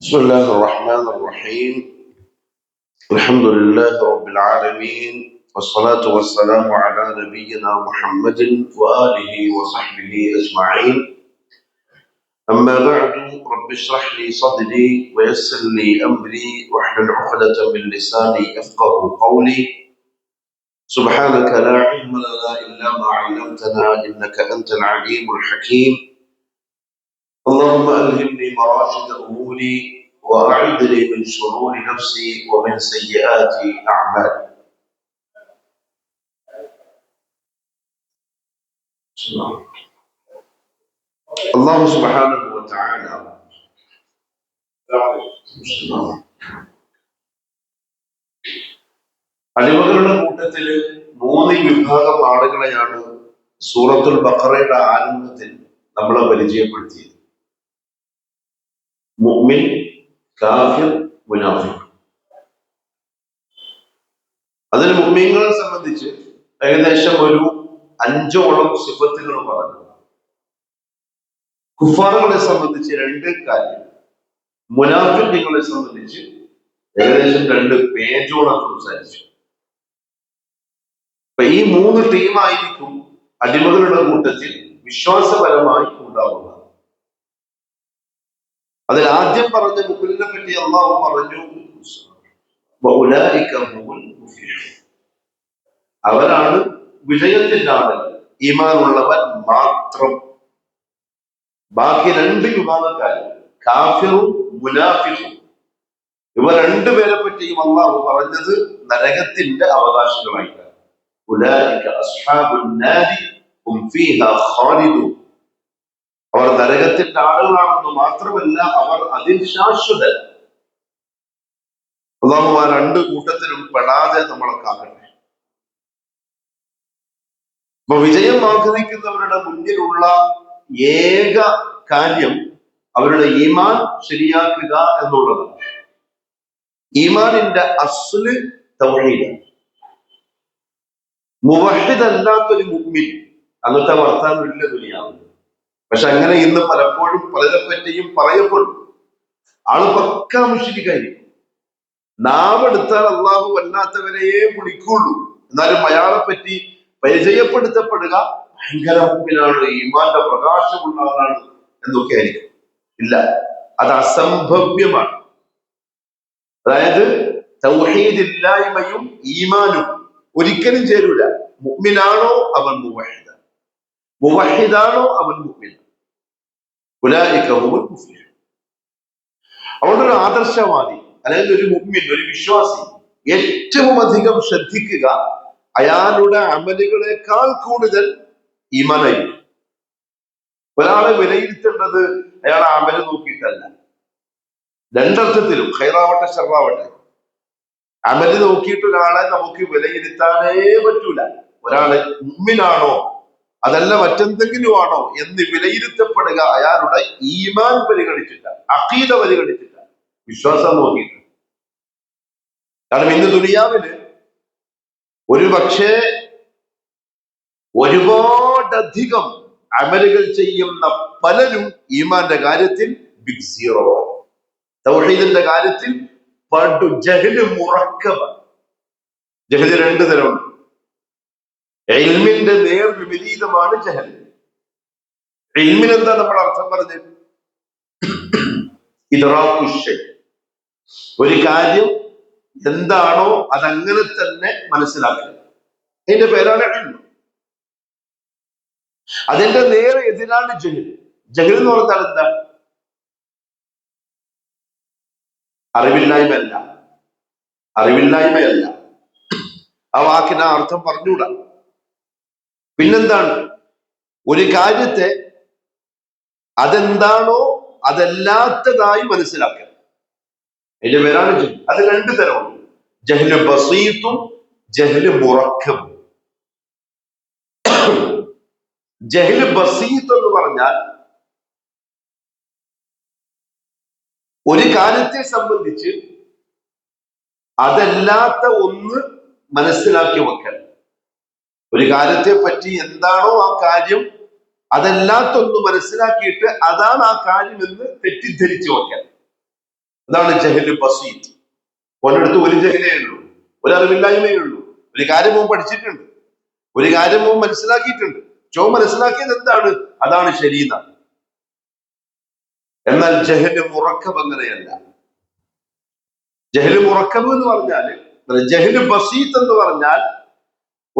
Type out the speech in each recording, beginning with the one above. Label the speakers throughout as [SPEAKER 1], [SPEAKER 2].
[SPEAKER 1] بسم الله الرحمن الرحيم. الحمد لله رب العالمين، والصلاة والسلام على نبينا محمد وآله وصحبه أجمعين. أما بعد، رب اشرح لي صدري ويسر لي أمري واحلل عقدة من لساني يفقه قولي. سبحانك لا علم لنا إلا ما علمتنا إنك أنت العليم الحكيم. اللهم ألهمني مراشد أموري وأعذني من شرور نفسي ومن سيئات أعمالي. الله سبحانه وتعالى അടിമകളുടെ കൂട്ടത്തില് 3 വിഭാഗം ആളുകളെയാണ് സൂറത്തുൽ ബഖറയുടെ ആരംഭത്തിൽ നമ്മളെ പരിചയപ്പെടുത്തിയത്. മുഅ്മിൻ, കാഫിർ, മുനാഫിഖ്. അതിൽ മുഅ്മിനുകളെ സംബന്ധിച്ച് ഏകദേശം ഒരു 5ഓളം സിഫത്തുകൾ പറഞ്ഞു. കുഫാറുകളെ സംബന്ധിച്ച് 2 കാര്യം, മുനാഫിഖുകളെ സംബന്ധിച്ച് ഏകദേശം 2 പേജോളം സംസാരിച്ചു. അപ്പൊ ഈ 3 ടീമായിരിക്കും അടിമകളുടെ കൂട്ടത്തിൽ വിശ്വാസപരമായി ഉണ്ടാവുക. അതിൽ ആദ്യം പറഞ്ഞ മുഅ്മിനിനെ പറ്റി അല്ലാഹു പറഞ്ഞു, അവരാണ് വിജയത്തിന്റെ ആളുകൾ, ഈമാനുള്ളവൻ മാത്രം. ബാക്കി 2 വിഭാഗക്കാർ, കാഫിറും മുനാഫിഖും, ഇവർ 2 പേരെ പറ്റിയും അല്ലാഹു പറഞ്ഞത് നരകത്തിന്റെ അവകാശികളായിട്ടാണ്. അവർ നരകത്തിന്റെ ആളുകളാണെന്ന് മാത്രമല്ല, അവർ അതിൽ ശാശ്വതർ. അല്ലാഹു ആ 2 കൂട്ടത്തിലും പെടാതെ നമ്മളെ കാക്കട്ടെ. അപ്പൊ വിജയം ആഗ്രഹിക്കുന്നവരുടെ മുന്നിലുള്ള ഏക കാര്യം അവരുടെ ഈമാൻ ശരിയാക്കുക എന്നുള്ളതാണ്. ഈമാനിന്റെ അസ്ല് തൗഹീദാണ്. മുവഹിദ് അല്ലാത്തൊരു മുഅ്മിൻ അങ്ങനത്തെ വർത്താനം ഇല്ല ദുനിയാവിൽ. പക്ഷെ അങ്ങനെ ഇന്ന് പലപ്പോഴും പലരെ പറ്റിയും പറയപ്പെടും. ആള് പക്കാ മുശ്രിക്കായിരിക്കും. നാവെടുത്താൽ അല്ലാഹു അല്ലാത്തവരെയേ വിളിക്കുള്ളൂ. എന്നാലും അയാളെ പറ്റി പരിചയപ്പെടുത്തപ്പെടുക ഭയങ്കര മുഅ്മിനാണ്, ഈമാന്റെ പ്രകാശമുള്ള ആളാണ് എന്നൊക്കെ ആയിരിക്കും. ഇല്ല, അത് അസംഭവ്യമാണ്. അതായത് തൗഹീദില്ലായ്മയും ഈമാനും ഒരിക്കലും ചേരൂല. മുഅ്മിനാണോ അവൻ മുവഹിദ്, മുവഹിദാണോ അവൻ മുഅ്മിൻ. ഉലൈക ഹുമുൽ മുഫ്ലിഹൂൻ. അവിടെ ഒരു ആദർശവാദി അല്ലെങ്കിൽ ഒരു മുഅ്മിൻ, ഒരു വിശ്വാസി ഏറ്റവും അധികം ശ്രദ്ധിക്കുക അയാളുടെ അമലുകളെക്കാൾ കൂടുതൽ ഈമാനായിരിക്കും. ഒരാളെ വിലയിരുത്തേണ്ടത് അയാളെ അമല് നോക്കിയിട്ടല്ല. 2 അർത്ഥത്തിലും, ഖൈറാവട്ടെ ഷർറാവട്ടെ, അമല് നോക്കിയിട്ട് ഒരാളെ നമുക്ക് വിലയിരുത്താനേ പറ്റൂല. ഒരാള് മുഅ്മിനാണോ അതല്ല മറ്റെന്തെങ്കിലും ആണോ എന്ന് വിലയിരുത്തപ്പെടുക അയാളുടെ ഈമാൻ പരിഗണിച്ചിട്ടാണ്, അഖീദ പരിഗണിച്ചിട്ടാണ്, വിശ്വാസം നോക്കിയിട്ട്. കാരണം ഇന്ന് ദുനിയാവില് ഒരു പക്ഷേ ഒരുപാടധികം അമലുകൾ ചെയ്യുന്ന പലരും ഈമാന്റെ കാര്യത്തിൽ ബിഗ് സീറോ, തൗഹീദിന്റെ കാര്യത്തിൽ പടു ജഹ്ല് മുറക്കബ്. ജഹ്ല് 2 തരമുണ്ട്. ഇൽമിന്റെ നേർ വിപരീതമാണ് ജഹൽ. ഇൽമിന് എന്താ നമ്മൾ അർത്ഥം പറഞ്ഞത്? ഇദ്റാഖു ശൈ, ഒരു കാര്യം എന്താണോ അതങ്ങനെ തന്നെ മനസ്സിലാക്കുക. അതിന്റെ പേരാണ് ഇൽമ്. അതിന്റെ നേരെ എതിരാണ് ജഹൽ. ജഹൽ എന്ന് പറഞ്ഞാൽ എന്താ? അറിവില്ലായ്മയല്ല, അറിവില്ലായ്മയല്ല. ആ വാക്കിന് ആ അർത്ഥം പറഞ്ഞുകൂടാ. പിന്നെന്താണ്? ഒരു കാര്യത്തെ അതെന്താണോ അതല്ലാത്തതായി മനസ്സിലാക്കുക. അതിന്റെ പേരാണ് ജഹൽ. അത് 2 തരമുണ്ട്, ജഹ്ല് ബസീത്തും ജഹ്ല് മുറക്കബും. ജഹ്ല് ബസീത്ത് എന്ന് പറഞ്ഞാൽ ഒരു കാര്യത്തെ സംബന്ധിച്ച് അതല്ലാത്ത ഒന്ന് മനസ്സിലാക്കി വെക്കൽ. ഒരു കാര്യത്തെ പറ്റി എന്താണോ ആ കാര്യം അതല്ലാത്തൊന്ന് മനസ്സിലാക്കിയിട്ട് അതാണ് ആ കാര്യം എന്ന് തെറ്റിദ്ധരിച്ചു വെക്കൽ. അതാണ് ജഹല് ബസീത്ത്. ഓനടുത്ത് ഒരു ജഹലേ ഉള്ളൂ, ഒരു അറിവില്ലായ്മയേ ഉള്ളൂ. ഒരു കാര്യം അവൻ പഠിച്ചിട്ടുണ്ട്, ഒരു കാര്യം അവൻ മനസ്സിലാക്കിയിട്ടുണ്ട്. മനസ്സിലാക്കിയത് എന്താണ്? അതാണ് ശരീരം. എന്നാൽ ജഹല് മുറക്കബ് അങ്ങനെയല്ല. ജഹല് മുറക്കബ് എന്ന് പറഞ്ഞാൽ, ജഹല് ബസീത്ത് എന്ന് പറഞ്ഞാൽ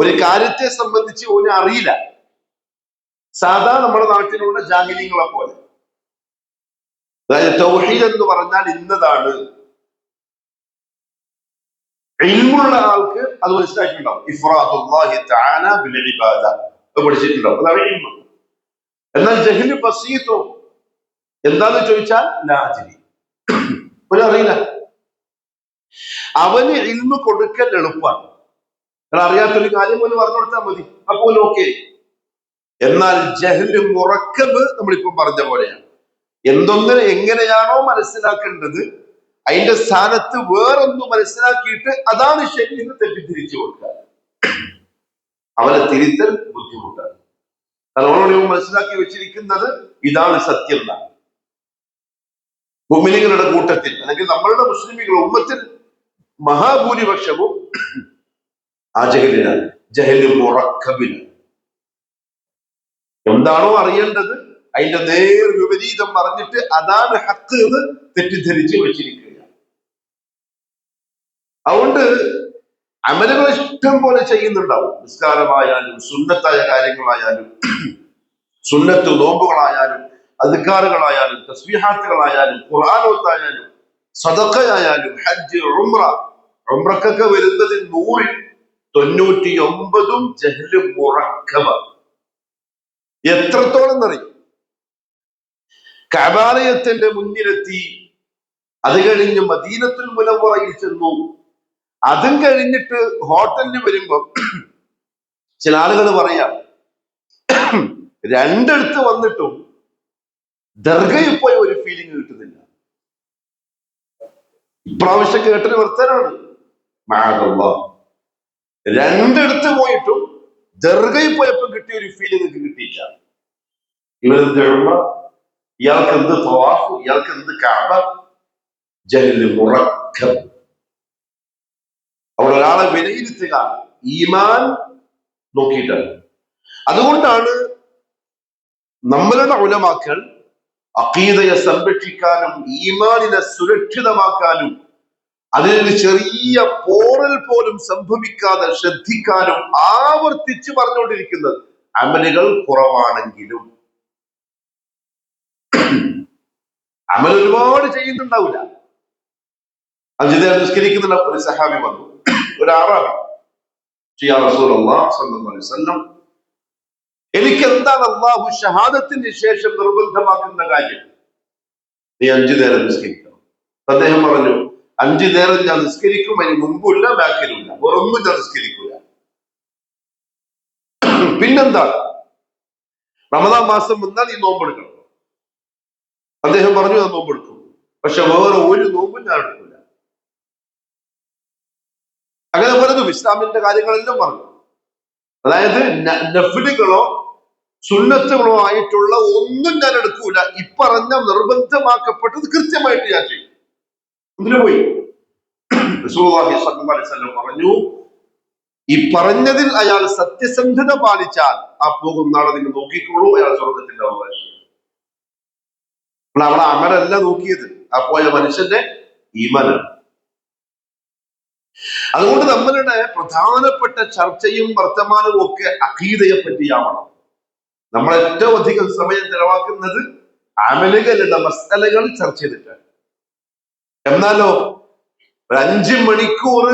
[SPEAKER 1] ഒരു കാര്യത്തെ സംബന്ധിച്ച് ഓന് അറിയില്ല. സാധാ നമ്മുടെ നാട്ടിലുള്ള ജാഹിലികളെ പോലെ. അതായത് തൗഹീദ് എന്ന് പറഞ്ഞാൽ ഇന്നതാണ്. ഇൽമുള്ള ആൾക്ക് അത് മനസ്സിലാക്കിയിട്ടുണ്ടാവും. ഇഫ്റാദുല്ലാഹി തആല ബിൽ ഇബാദ പഠിച്ചിട്ടുണ്ടാവും. അതാണ് ഇൽമ്. എന്നാൽ ജഹ്ലു ബസീത്തും എന്താന്ന് ചോദിച്ചാൽ ലാജിരി, അറിയില്ല. അവന് ഇൽമ് കൊടുക്കൽ എളുപ്പമാണ്. അറിയാത്തൊരു കാര്യം പോലും പറഞ്ഞു കൊടുത്താൽ മതി, അപ്പോൾ ഓക്കെ. എന്നാൽ ജഹ്ലു മുറക്കബ് നമ്മളിപ്പോ പറഞ്ഞ പോലെയാണ്. എന്തൊന്നിനെ എങ്ങനെയാണോ മനസ്സിലാക്കേണ്ടത് അതിന്റെ സ്ഥാനത്ത് വേറൊന്ന് മനസ്സിലാക്കിയിട്ട് അതാണ് ശരി എന്ന് തെറ്റിദ്ധരിച്ചു കൊടുക്കുക. അവനെ തിരുത്തൽ ബുദ്ധിമുട്ടാണ്. അതോടെ മനസ്സിലാക്കി വെച്ചിരിക്കുന്നത് ഇതാണ് സത്യം എന്നാണ്. മുഅ്മിനീങ്ങളുടെ കൂട്ടത്തിൽ അല്ലെങ്കിൽ നമ്മളുടെ മുസ്ലിമികൾ ഉമ്മത്തിൽ മഹാഭൂരിപക്ഷവും ആ ജഹലിനാണ്, ജഹല് മുറക്കബിന്. എന്താണോ അറിയേണ്ടത് അതിന്റെ നേർ വിപരീതം പറഞ്ഞിട്ട് അതാണ് ഹക്ക് എന്ന് തെറ്റിദ്ധരിച്ച് വെച്ചിരിക്കുകയാണ്. അതുകൊണ്ട് അമലുകൾ ഇഷ്ടം പോലെ ചെയ്യുന്നുണ്ടാവും. നിസ്കാരമായാലും സുന്നത്തായ കാര്യങ്ങളായാലും സുന്നത്ത് നോമ്പുകളായാലും അദ്കാറുകളായാലും തസ്ബീഹാത്തുകളായാലും ഖുർആനോത്തായാലും സദഖയായാലും ഹജ്ജ് ഉംറക്കൊക്കെ വരുന്നതിൽ 199 ജഹ്ല് മുറക്കബാണ്. എത്രത്തോളം എന്നറിയും. കഅബാലയത്തിന്റെ മുന്നിലെത്തി, അത് കഴിഞ്ഞ് മദീനത്തുൽ മുനവ്വറയിൽ ചെന്നു, അതും കഴിഞ്ഞിട്ട് ഹോട്ടലിൽ വരുമ്പോ ചില ആളുകൾ പറയാം രണ്ടിടത്ത് വന്നിട്ടും ദർഗയിൽ പോയ ഒരു ഫീലിംഗ് കിട്ടുന്നില്ല. ഇപ്രാവശ്യം കേട്ടൊരു വർത്തനാണ്. രണ്ടിടത്ത് പോയിട്ടും ദർഗയിൽ പോയപ്പോ കിട്ടിയ ഒരു ഫീലിംഗ് കിട്ടിയില്ല. ഇവരെന്ത് എഴുമ, ഇയാൾക്ക് എന്ത് തവാഫ്, ഇയാൾക്ക് എന്ത് കഅബ. ജഹ്ല് മുറക്കബ്. അവിടെ ഒരാളെ വിലയിരുത്തുക ഈമാൻ നോക്കിയിട്ടാണ്. അതുകൊണ്ടാണ് നമ്മളുടെ ഉലമാക്കൾ അഖീദയെ സംരക്ഷിക്കാനും ഈമാനിനെ സുരക്ഷിതമാക്കാനും അതിനൊരു ചെറിയ പോറൽ പോലും സംഭവിക്കാതെ ശ്രദ്ധിക്കാനും ആവർത്തിച്ച് പറഞ്ഞുകൊണ്ടിരിക്കുന്നത്. അമലുകൾ കുറവാണെങ്കിലും അമൽ ഒരുപാട് ചെയ്യുന്നുണ്ടാവില്ല. 5 നേരം നിസ്കരിക്കുന്നുണ്ട്. ഒരു സഹാബി വന്നു, ഒരു അറാബി, യാ റസൂലല്ലാഹ് സ്വല്ലല്ലാഹു അലൈഹി വസല്ലം, എനിക്ക് എന്താണ് അല്ലാഹു ഷഹാദത്തിന് ശേഷം നിർബന്ധമാക്കുന്ന കാര്യം? നീ 5 നേരം നിസ്കരിക്കണം. അദ്ദേഹം പറഞ്ഞു, 5 നേരം ഞാൻ നിസ്കരിക്കും, അതിന് മുമ്പില്ല ബാക്കിലുമില്ല, വേറൊന്നും ഞാൻ നിസ്കരിക്കില്ല. പിന്നെന്താ? റമദാൻ മാസം വന്നാൽ നീ നോമ്പെടുക്കണം. അദ്ദേഹം പറഞ്ഞു, ഞാൻ നോമ്പെടുക്കും, പക്ഷെ വേറെ ഒരു നോമ്പും ഞാൻ എടുക്കില്ല. അങ്ങനെ പലതും ഇസ്ലാമിന്റെ കാര്യങ്ങളെല്ലാം പറഞ്ഞു. അതായത് നഫ്ലുകളോ സുന്നത്തുകളോ ആയിട്ടുള്ള ഒന്നും ഞാൻ എടുക്കൂല. ഇപ്പറഞ്ഞ നിർബന്ധമാക്കപ്പെട്ടത് കൃത്യമായിട്ട് ഞാൻ ചെയ്യും. ഇതിന് പോയി റസൂലുള്ളാഹി സ്വല്ലല്ലാഹു അലൈഹി വസല്ലം പറഞ്ഞു, ഈ പറഞ്ഞതിൽ അയാൾ സത്യസന്ധത പാലിച്ചാൽ ആ പോകുന്ന ആളെ നിങ്ങൾ നോക്കിക്കോളൂ, അയാൾ സ്വർഗത്തിന്റെ അവകാശം. അവിടെ അമലല്ല നോക്കിയത്, ആ പോയ മനുഷ്യന്റെ ഈമാനാണ്. അതുകൊണ്ട് നമ്മളുടെ പ്രധാനപ്പെട്ട ചർച്ചയും വർത്തമാനവും ഒക്കെ അഖീദയെ പറ്റിയാവണം. നമ്മൾ ഏറ്റവും അധികം സമയം ചെലവാക്കുന്നത് അമലുകളുടെ മസലകൾ ചർച്ച ചെയ്തിട്ടാണ്. എന്നാലോ 5 മണിക്കൂർ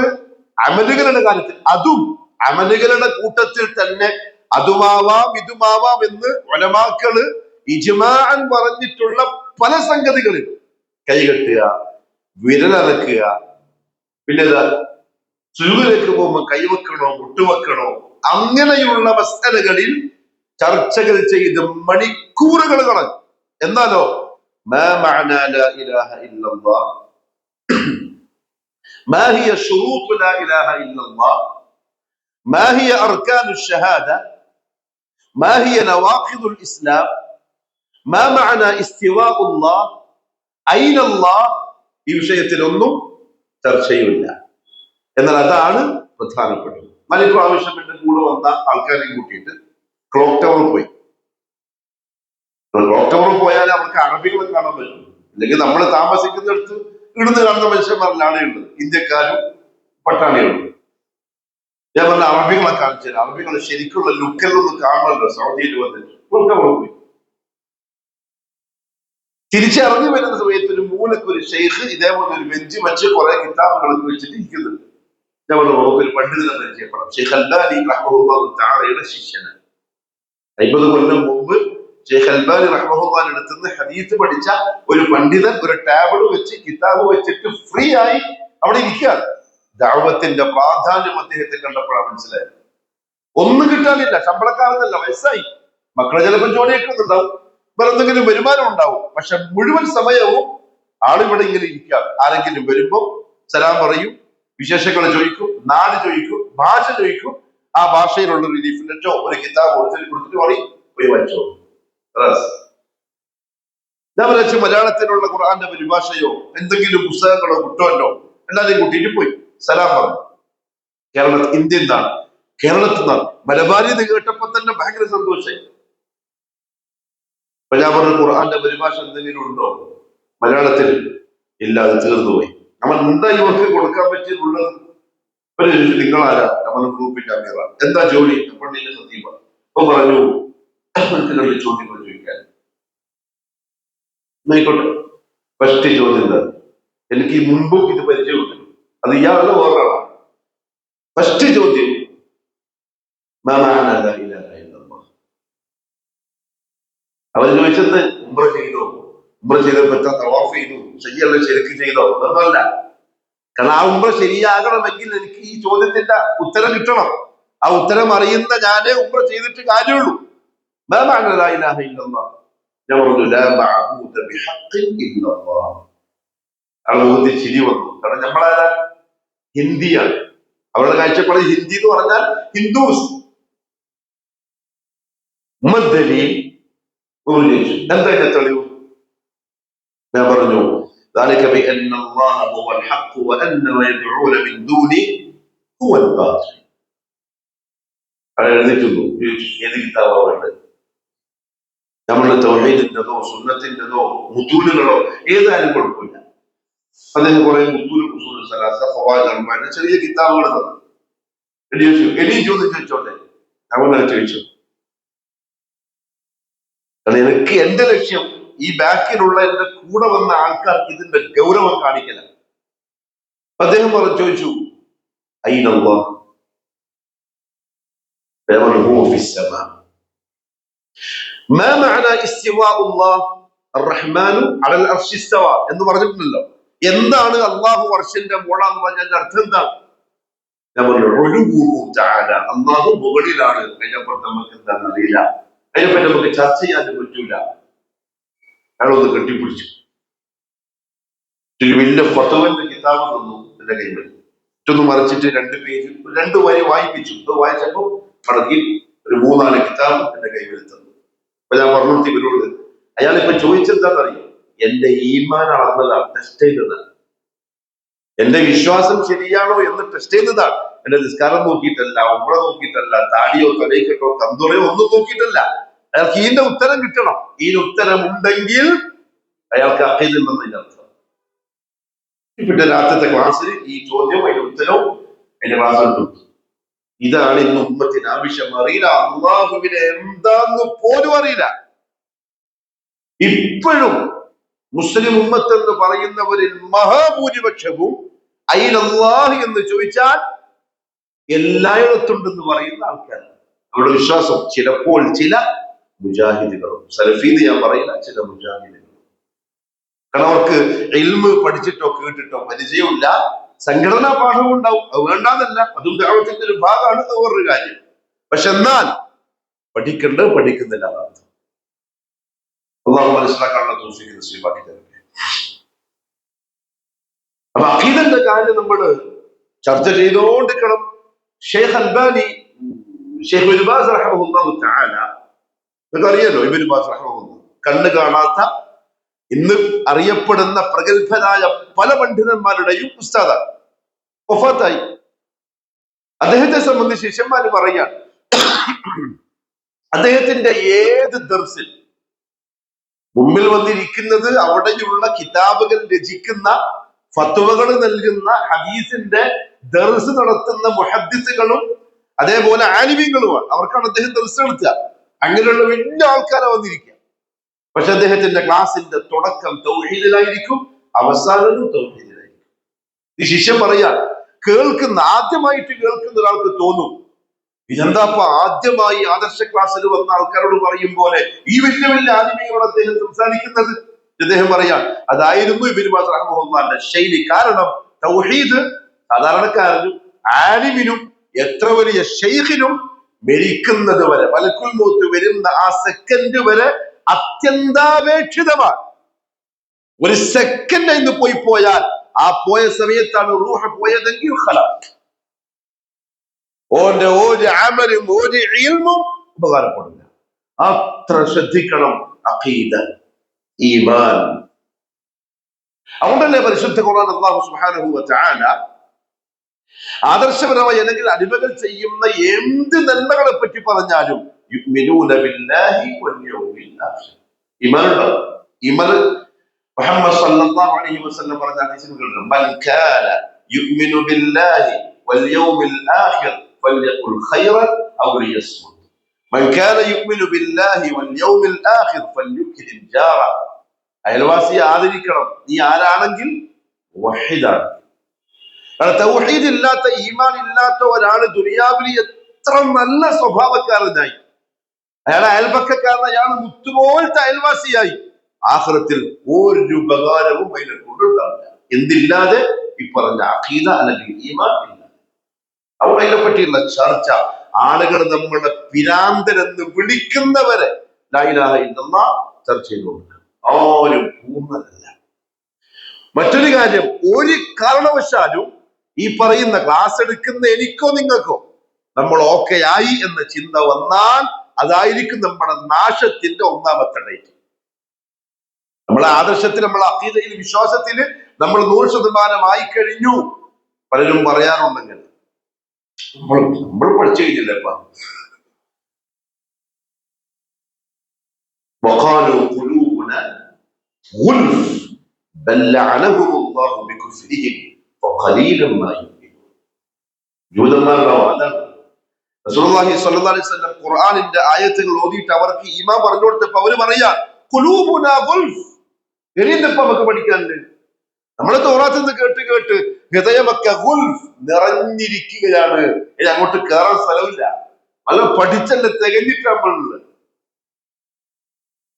[SPEAKER 1] അമലുകളുടെ കാര്യത്തിൽ, അതും അമലുകളുടെ കൂട്ടത്തിൽ തന്നെ അതുമാവാം ഇതുമാവാം എന്ന് ഉലമാക്കള് ഇജ്മാഅൻ പറഞ്ഞിട്ടുള്ള പല സംഗതികളിൽ കൈകെട്ടുക, വിരലറക്കുക, പിന്നെ സുജൂദിലേക്ക് പോകുമ്പോ കൈവെക്കണോ മുട്ടുവെക്കണോ, അങ്ങനെയുള്ള മസലകളിൽ ചർച്ചകൾ ചെയ്ത് മണിക്കൂറുകൾ കളഞ്ഞു. എന്നാലോ മാ മഅനാ ലാ ഇലാഹ ഇല്ലല്ലാഹ്, മാ ഹിയ ശുറൂത്ത് ലാ ഇലാഹ ഇല്ലല്ലാഹ്, മാ ഹിയ അർകാനുശ് ശഹാദ, മാ ഹിയ നവാഖിദുൽ ഇസ്ലാം, മാ മഅനാ ഇസ്തിവാഉല്ലാഹ്, ഐനല്ലാഹ്, ഈ വിഷയത്തിലൊന്നും ചർച്ചയുമില്ല. എന്നാൽ അതാണ് പ്രധാനപ്പെട്ടത്. നാല് പ്രാവശ്യം എന്റെ കൂടെ വന്ന ആൾക്കാരെ കൂട്ടിയിട്ട് ക്ലോക്ക് ടവറിൽ പോയി. ക്ലോക്ക് ടവറിൽ പോയാൽ അവർക്ക് അറബികളെ കാണാൻ പറ്റും. അല്ലെങ്കിൽ നമ്മൾ താമസിക്കുന്നിടത്ത് ഇടുന്ന് കാണുന്ന മനുഷ്യന്മാരിലാണ് ഉള്ളത്, ഇന്ത്യക്കാരും പട്ടാണികളും. ഞാൻ പറഞ്ഞ അറബികളെ കാണിച്ചു തരാം. അറബികളെ ശരിക്കുള്ള ലുക്കെല്ലാം കാണണമല്ലോ. സൗദിയിൽ വന്നിട്ട് ക്ലോക്ക് ടവറിൽ പോയി. തിരിച്ചിറങ്ങി വരുന്ന സമയത്ത് ഒരു മൂലക്ക് ഒരു ഷെയ്ഖ് ഇതേപോലെ ഒരു ബെഞ്ച് വെച്ച് കുറെ കിതാബുകളൊക്കെ വെച്ചിട്ട് ഇരിക്കുന്നുണ്ട്. ഞാൻ പറഞ്ഞു ഒരു പണ്ഡിതനെ പരിചയപ്പെടാം. ഷെയ്ഖ് അൽബാനി റഹ്മത്തുള്ളാഹി തആലയുടെ ശിഷ്യനാണ്. 50 കൊല്ലം മുമ്പ് ഷെയ്ഖ് അൽബാനി റഹ്മത്തുള്ളാഹി അടുത്തുനിന്ന് ഹദീസ് പഠിച്ച ഒരു പണ്ഡിതൻ ഒരു ടേബിൾ വെച്ച് കിതാബ് വെച്ചിട്ട് ഫ്രീ ആയി അവിടെ ഇരിക്കുകയാണ്. ദഅവത്തിന്റെ പ്രാധാന്യം അദ്ദേഹത്തെ കണ്ടപ്പോഴാണ് മനസ്സിലായത്. ഒന്നും കിട്ടാനില്ല, ശമ്പളക്കാരെന്നല്ല, വയസ്സായി, മക്കളെ ചിലപ്പോൾ ജോലിയൊക്കെ ഉണ്ടാവും, വേറെ എന്തെങ്കിലും വരുമാനം ഉണ്ടാവും. പക്ഷെ മുഴുവൻ സമയവും ആളിവിടെ ഇങ്ങനെ ഇരിക്കുകയാണ്. ആരെങ്കിലും വരുമ്പോ സലാം പറയും, വിശേഷങ്ങൾ ചോദിക്കും, നാട് ചോദിക്കും, ഭാഷ ചോദിക്കും. ആ ഭാഷയിലുള്ള ഒരു ലീഫ്ലെറ്റോ ഒരു കിതാബ് കൊടുത്തിട്ട് പറയും പോയി വായിച്ചോ. ഞാൻ വിചാരിച്ചു മലയാളത്തിലുള്ള ഖുർആന്റെ പരിഭാഷയോ എന്തെങ്കിലും പുസ്തകങ്ങളോ കിട്ടുമല്ലോ, എല്ലാവരെയും കൂട്ടിയിട്ട് പോയി സലാം പറഞ്ഞു. ഇന്ത്യൻ നിന്നാണ്, കേരളത്തിൽ നിന്നാണ്. മലബാരിന്ന് കേട്ടപ്പോ തന്നെ ഭയങ്കര സന്തോഷമായി. അപ്പൊ ഞാൻ പറഞ്ഞു ഖുർആന്റെ പരിഭാഷ എന്തെങ്കിലും ഉണ്ടോ മലയാളത്തിൽ? ഇല്ലാതെ തീർന്നുപോയി. നമ്മൾ എന്താ ഇവർക്ക് കൊടുക്കാൻ പറ്റിയിട്ടുള്ളത്? നിങ്ങളാരാ? നമ്മൾ ഗ്രൂപ്പിന്റെ അമീറ. എന്താ ജോലി? പള്ളിയിലെ സദീബ. അപ്പൊ പറഞ്ഞു എനിക്ക് 2 ചോദ്യങ്ങൾ ചോദിക്കാൻ. ആയിക്കോട്ടെ. ഫസ്റ്റ് ചോദ്യം എന്താ? എനിക്ക് ഈ മുൻപും ഇത് പരിചയമുണ്ട്, അത് ഇയാളുടെ ഓർമ്മയാണ്. ഫസ്റ്റ് ചോദ്യം, അവർ ചോദിച്ചത് ഉംറ ചെയ്തോ? ഉംറ ചെയ്തപ്പോ തവാഫ് ചെയ്തു, ശരിയല്ല ശരിക്ക് ചെയ്തോ? ഒന്നുമല്ല. കാരണം ആ ഉംറ ശരിയാകണമെങ്കിൽ എനിക്ക് ഈ ചോദ്യത്തിന്റെ ഉത്തരം കിട്ടണം. ആ ഉത്തരം അറിയുന്ന ഞാനേ ഉംറ ചെയ്തിട്ട് കാര്യമുള്ളൂ. ഞാൻ പറഞ്ഞു ചിരി വന്നു. കാരണം നമ്മളാരാ? ഹിന്ദിയാണ്. അവരുടെ കാഴ്ചപ്പാട് ഹിന്ദി എന്ന് പറഞ്ഞാൽ ഹിന്ദുസ്. എന്താ തെളിവ്? ഞാൻ പറഞ്ഞു ذلك بأن الله هو الحق وأن ما يدعون من دونه هو الباطل. എഴുതിയിട്ടുള്ളൂ. ഏത് കിതാബാ വേണ്ടത്? നമ്മളുടെ തൗഹീദിന്റെതോ സുന്നത്തിന്റെതോ മുത്തൂലുകളോ ഏതായാലും കുഴപ്പമില്ല. അദ്ദേഹം കുറെ മുത്തൂൽ സലാസ ഫവായിദ് അർബഅ ചെറിയ കിതാബുകൾ തന്നു. ഇനിയും ചോദ്യം ചോദിച്ചോട്ടെ? അവനെ ചോദിച്ചു. കാരണം എനിക്ക് എന്റെ ലക്ഷ്യം ഈ ബാക്കിലുള്ള എന്റെ കൂടെ വന്ന ആൾക്കാർക്ക് ഇതിന്റെ ഗൗരവം കാണിക്കല. അദ്ദേഹം ചോദിച്ചു അയ്നല്ലാഹ്? എന്ന് പറഞ്ഞിട്ടുണ്ടല്ലോ. എന്താണ് അള്ളാഹു അർശിന്റെ മോളാന്ന് പറഞ്ഞതിന്റെ അർത്ഥം എന്താണ്? ഞാൻ പറഞ്ഞു അള്ളാഹു മുകളിലാണ്. അതിനെപ്പറ്റി നമുക്ക് എന്താണെന്ന് അറിയില്ല, അതിനെപ്പറ്റി നമുക്ക് ചർച്ച ചെയ്യാനും പറ്റൂല. അയാളൊന്ന് കെട്ടിപ്പിടിച്ചു. ഒരു വലിയ ഫത്വന്റെ കിതാബ് തന്നു എന്റെ കയ്യിൽ. മറ്റൊന്ന് മറിച്ചിട്ട് 2 പേജ് 2 വരി വായിപ്പിച്ചു. അത് വായിച്ചപ്പോ മടക്കി ഒരു 3-4 കിതാബ് എന്റെ കൈകളിൽ തന്നു. അപ്പൊ ഞാൻ പറഞ്ഞു ഇവരോട്, അയാളിപ്പോ ചോദിച്ചെന്താണെന്നറിയോ? എന്റെ ഈമാൻ അളന്നതാണ്, ടെസ്റ്റ് ചെയ്തതാണ്. എന്റെ വിശ്വാസം ശരിയാണോ എന്ന് ടെസ്റ്റ് ചെയ്തതാണ്. എന്റെ നിസ്കാരം നോക്കിയിട്ടല്ല, ഉംറ നോക്കിയിട്ടല്ല, താടിയോ തലയിക്കട്ടോ കന്തുറയോ ഒന്നും നോക്കിയിട്ടല്ല. അയാൾക്ക് ഇതിന്റെ ഉത്തരം കിട്ടണം. ഇതിന് ഉത്തരം ഉണ്ടെങ്കിൽ അയാൾക്ക് അഖീദുണ്ടെന്നതിന്റെ അർത്ഥം. പിന്നെ രാത്രിത്തെ ക്ലാസ്സിൽ ഈ ചോദ്യം അതിന്റെ ഉത്തരവും അതിന്റെ ക്ലാസ് കിട്ടും. ഇതാണ് ഇന്ന് ഉമ്മത്തിന് ആവശ്യം. അറിയില്ല, അള്ളാഹുവിനെ എന്താന്ന് പോലും അറിയില്ല. ഇപ്പോഴും മുസ്ലിം ഉമ്മത്ത് എന്ന് പറയുന്നവരിൽ മഹാഭൂരിപക്ഷവും അയ്നല്ലാഹ് എന്ന് ചോദിച്ചാൽ എല്ലായിടത്തുണ്ടെന്ന് പറയുന്ന ആൾക്കാരാണ്. അവരുടെ വിശ്വാസം ചിലപ്പോൾ ചില മുജാഹിദുകളും, സലഫീന്ന് ഞാൻ പറയില്ല, ചില മുജാഹിദുകളും. കാരണം അവർക്ക് ഇൽമ് പഠിച്ചിട്ടോ കേട്ടിട്ടോ പരിചയമില്ല. സംഘടനാ പാഠവും ഉണ്ടാവും, അത് വേണ്ടാന്നല്ല, അതും ദഅവത്തിന്റെ ഒരു ഭാഗമാണ്, അത് വേറൊരു കാര്യം. പക്ഷെ എന്നാൽ പഠിക്കുന്നില്ല അതാണ്. അള്ളാഹു മനസ്സിലാക്കാനുള്ള തൗഫീഖ് നസീബാക്കി തരട്ടെ. അപ്പൊ അഖീദന്റെ കാര്യം നമ്മൾ ചർച്ച ചെയ്തുകൊണ്ടിരിക്കണം. Sheikh Albani, Sheikh Ibn Baz റഹിമഹുല്ലാഹു തആല, നിങ്ങൾക്ക് അറിയാലോ ഇബ്നു ബാസ് റഹിമഹുല്ലാഹ് കണ്ണ് കാണാത്ത ഇന്ന് അറിയപ്പെടുന്ന പ്രഗത്ഭരായ പല പണ്ഡിതന്മാരുടെയും ഉസ്താദാണ്, വഫാത്തായി. അദ്ദേഹത്തെ സംബന്ധിച്ച് ശിഷ്യന്മാര് പറയാൻ, അദ്ദേഹത്തിന്റെ ഏത് ദർസിൽ മുമ്പിൽ വന്നിരിക്കുന്നത് അവിടെയുള്ള കിതാബുകൾ രചിക്കുന്ന, ഫത്വകൾ നൽകുന്ന, ഹദീസിന്റെ ദർസ് നടത്തുന്ന മുഹദ്ദിസുകളും അതേപോലെ ആലിമീങ്ങളുമാണ്. അവർക്കാണ് അദ്ദേഹം ദർസ് നടത്തുക. അങ്ങനെയുള്ള വലിയ ആൾക്കാരെ വന്നിരിക്കുക. പക്ഷെ അദ്ദേഹത്തിന്റെ ക്ലാസിന്റെ തുടക്കം തൗഹീദിലായിരിക്കും, അവസാനവും തൗഹീദിലായിരിക്കും. ഈ ശിഷ്യൻ പറയാൻ, ആദ്യമായിട്ട് കേൾക്കുന്ന ഒരാൾക്ക് തോന്നും, ഇതെന്താപ്പ ആദ്യമായി ആദർശ ക്ലാസ്സിൽ വന്ന ആൾക്കാരോട് പറയും പോലെ ഈ വലിയ വലിയ ആലിമീങ്ങളോട് അദ്ദേഹം സംസാരിക്കുന്നത്. അദ്ദേഹം പറയാൻ, അതായിരുന്നു ഇബ്നു ബാസ് റഹിമഹുല്ലാഹിന്റെ ശൈലി. കാരണം തൗഹീദ് സാധാരണക്കാരനും ആലിമിനും എത്ര വലിയ ശൈഖിനും മരിക്കുന്നത് വരെ, മലക്കുൽ മൗത്ത് വരുന്ന ആ സെക്കൻഡ് വരെ അത്യന്താപേക്ഷിതമാണ്. ഒരു സെക്കൻഡ് ഇന്ന് പോയാൽ ആ പോയ സമയത്താണ് റൂഹ് പോയതെങ്കിൽ ഓന്റെ ഒരു അമലും ഒരു ഇൽമും ഉപകാരപ്പെടില്ല. അത്ര ശ്രദ്ധിക്കണം അഖീദ, ഈമാൻ. അതുകൊണ്ടല്ലേ പരിശുദ്ധ ഖുർആൻ അല്ലാഹു സുബ്ഹാനഹു വ തആല ആദർശപരമായി അല്ലെങ്കിൽ അടിമകൾ ചെയ്യുന്ന എന്ത് നന്മകളെ പറ്റി പറഞ്ഞാലും യുഅ്മിനൂന ബില്ലാഹി വൽ യൗമിൽ ആഖിർ, ഈമാൻ ഉണ്ടാവും. ഈമാൻ മുഹമ്മദ് സല്ലല്ലാഹു അലൈഹി വസല്ലം പറഞ്ഞ ഹദീസിൽ മൻ കാന യുഅ്മിനു ബില്ലാഹി വൽ യൗമിൽ ആഖിർ ഫൽയഖുൽ ഖൈറൻ ഔ ലിയസ്മുത്. മൻ കാന യുഅ്മിനു ബില്ലാഹി വൽ യൗമിൽ ആഖിർ ഫൽയുക്രിം ജാറ. അയൽവാസിയെ ആദരിക്കണം, നീ ആരാണെങ്കിൽ മുവഹിദാണ്. തൗഹീദ് ഇല്ലാത്ത, ഈമാൻ ഇല്ലാത്ത ഒരാള് ദുനിയാവിൽ എത്ര നല്ല സ്വഭാവക്കാരനായി, അയാളെ അയൽപക്കക്കാരൻ, അയാൾ മുത്തുപോലത്തെ അയൽവാസിയായി, ആഖിറത്തിൽ ഒരു ഉപകാരവും അതിനെ കൊണ്ടുണ്ടാവില്ല. എന്തില്ലാതെ? ഈ പറഞ്ഞ അഖീദ അല്ലെങ്കിൽ ഈമാൻ ഇല്ല. അവിടെ അതിനെ പറ്റിയുള്ള ചർച്ച, ആളുകൾ നമ്മളെ പിരാന്തരെന്ന് വിളിക്കുന്നവരെ ലാ ഇലാഹ ഇല്ലല്ലാഹ് ചർച്ച ചെയ്തു കൊടുക്കുക. ആരും പൂർണ്ണരല്ല. മറ്റൊരു കാര്യം, ഒരു കാരണവശാലും ഈ പറയുന്ന ക്ലാസ് എടുക്കുന്ന എനിക്കോ നിങ്ങൾക്കോ നമ്മൾ ഓക്കെ ആയി എന്ന ചിന്ത വന്നാൽ അതായിരിക്കും നമ്മുടെ നാശത്തിന്റെ ഒന്നാമത്തെ ഡേറ്റ്. നമ്മളെ ആദർശത്തിൽ, നമ്മളെ അഖീദയിൽ, വിശ്വാസത്തിൽ നമ്മൾ 100% ആയി കഴിഞ്ഞു. പലരും പറയാറുണ്ടെങ്കിൽ നമ്മൾ പഠിച്ചു കഴിഞ്ഞില്ലപ്പ. وقالوا قلوبنا غلف بل لعنهم الله بكفرهم وقليلا ما يؤمنون. ജൂതന്മാരുടെ വാദം. റസൂലുള്ളാഹി സ്വല്ലല്ലാഹു അലൈഹി വസല്ലം ഖുർആനിന്റെ ആയത്തുകൾ ഓതിയിട്ട് അവർക്ക് ഈമാൻ പറഞ്ഞു കൊടുത്തപ്പോൾ അവര് പറയാ ഖുലൂബുനാ ഗുൽഫ്. എരിന്തപ്പ നമുക്ക് പഠിക്കാനുണ്ട്. നമ്മളെ തൗറാത്തിൽ നിന്ന് കേട്ട് ഹൃദയമൊക്കെ ഗുൽഫ്, നിറഞ്ഞിരിക്കുകയാണ്. ഇനി അങ്ങോട്ട് കയറാൻ സ്ഥലമില്ല. നല്ല പഠിച്ചല്ലേ തികഞ്ഞിട്ട് നമ്മളുള്ളത്.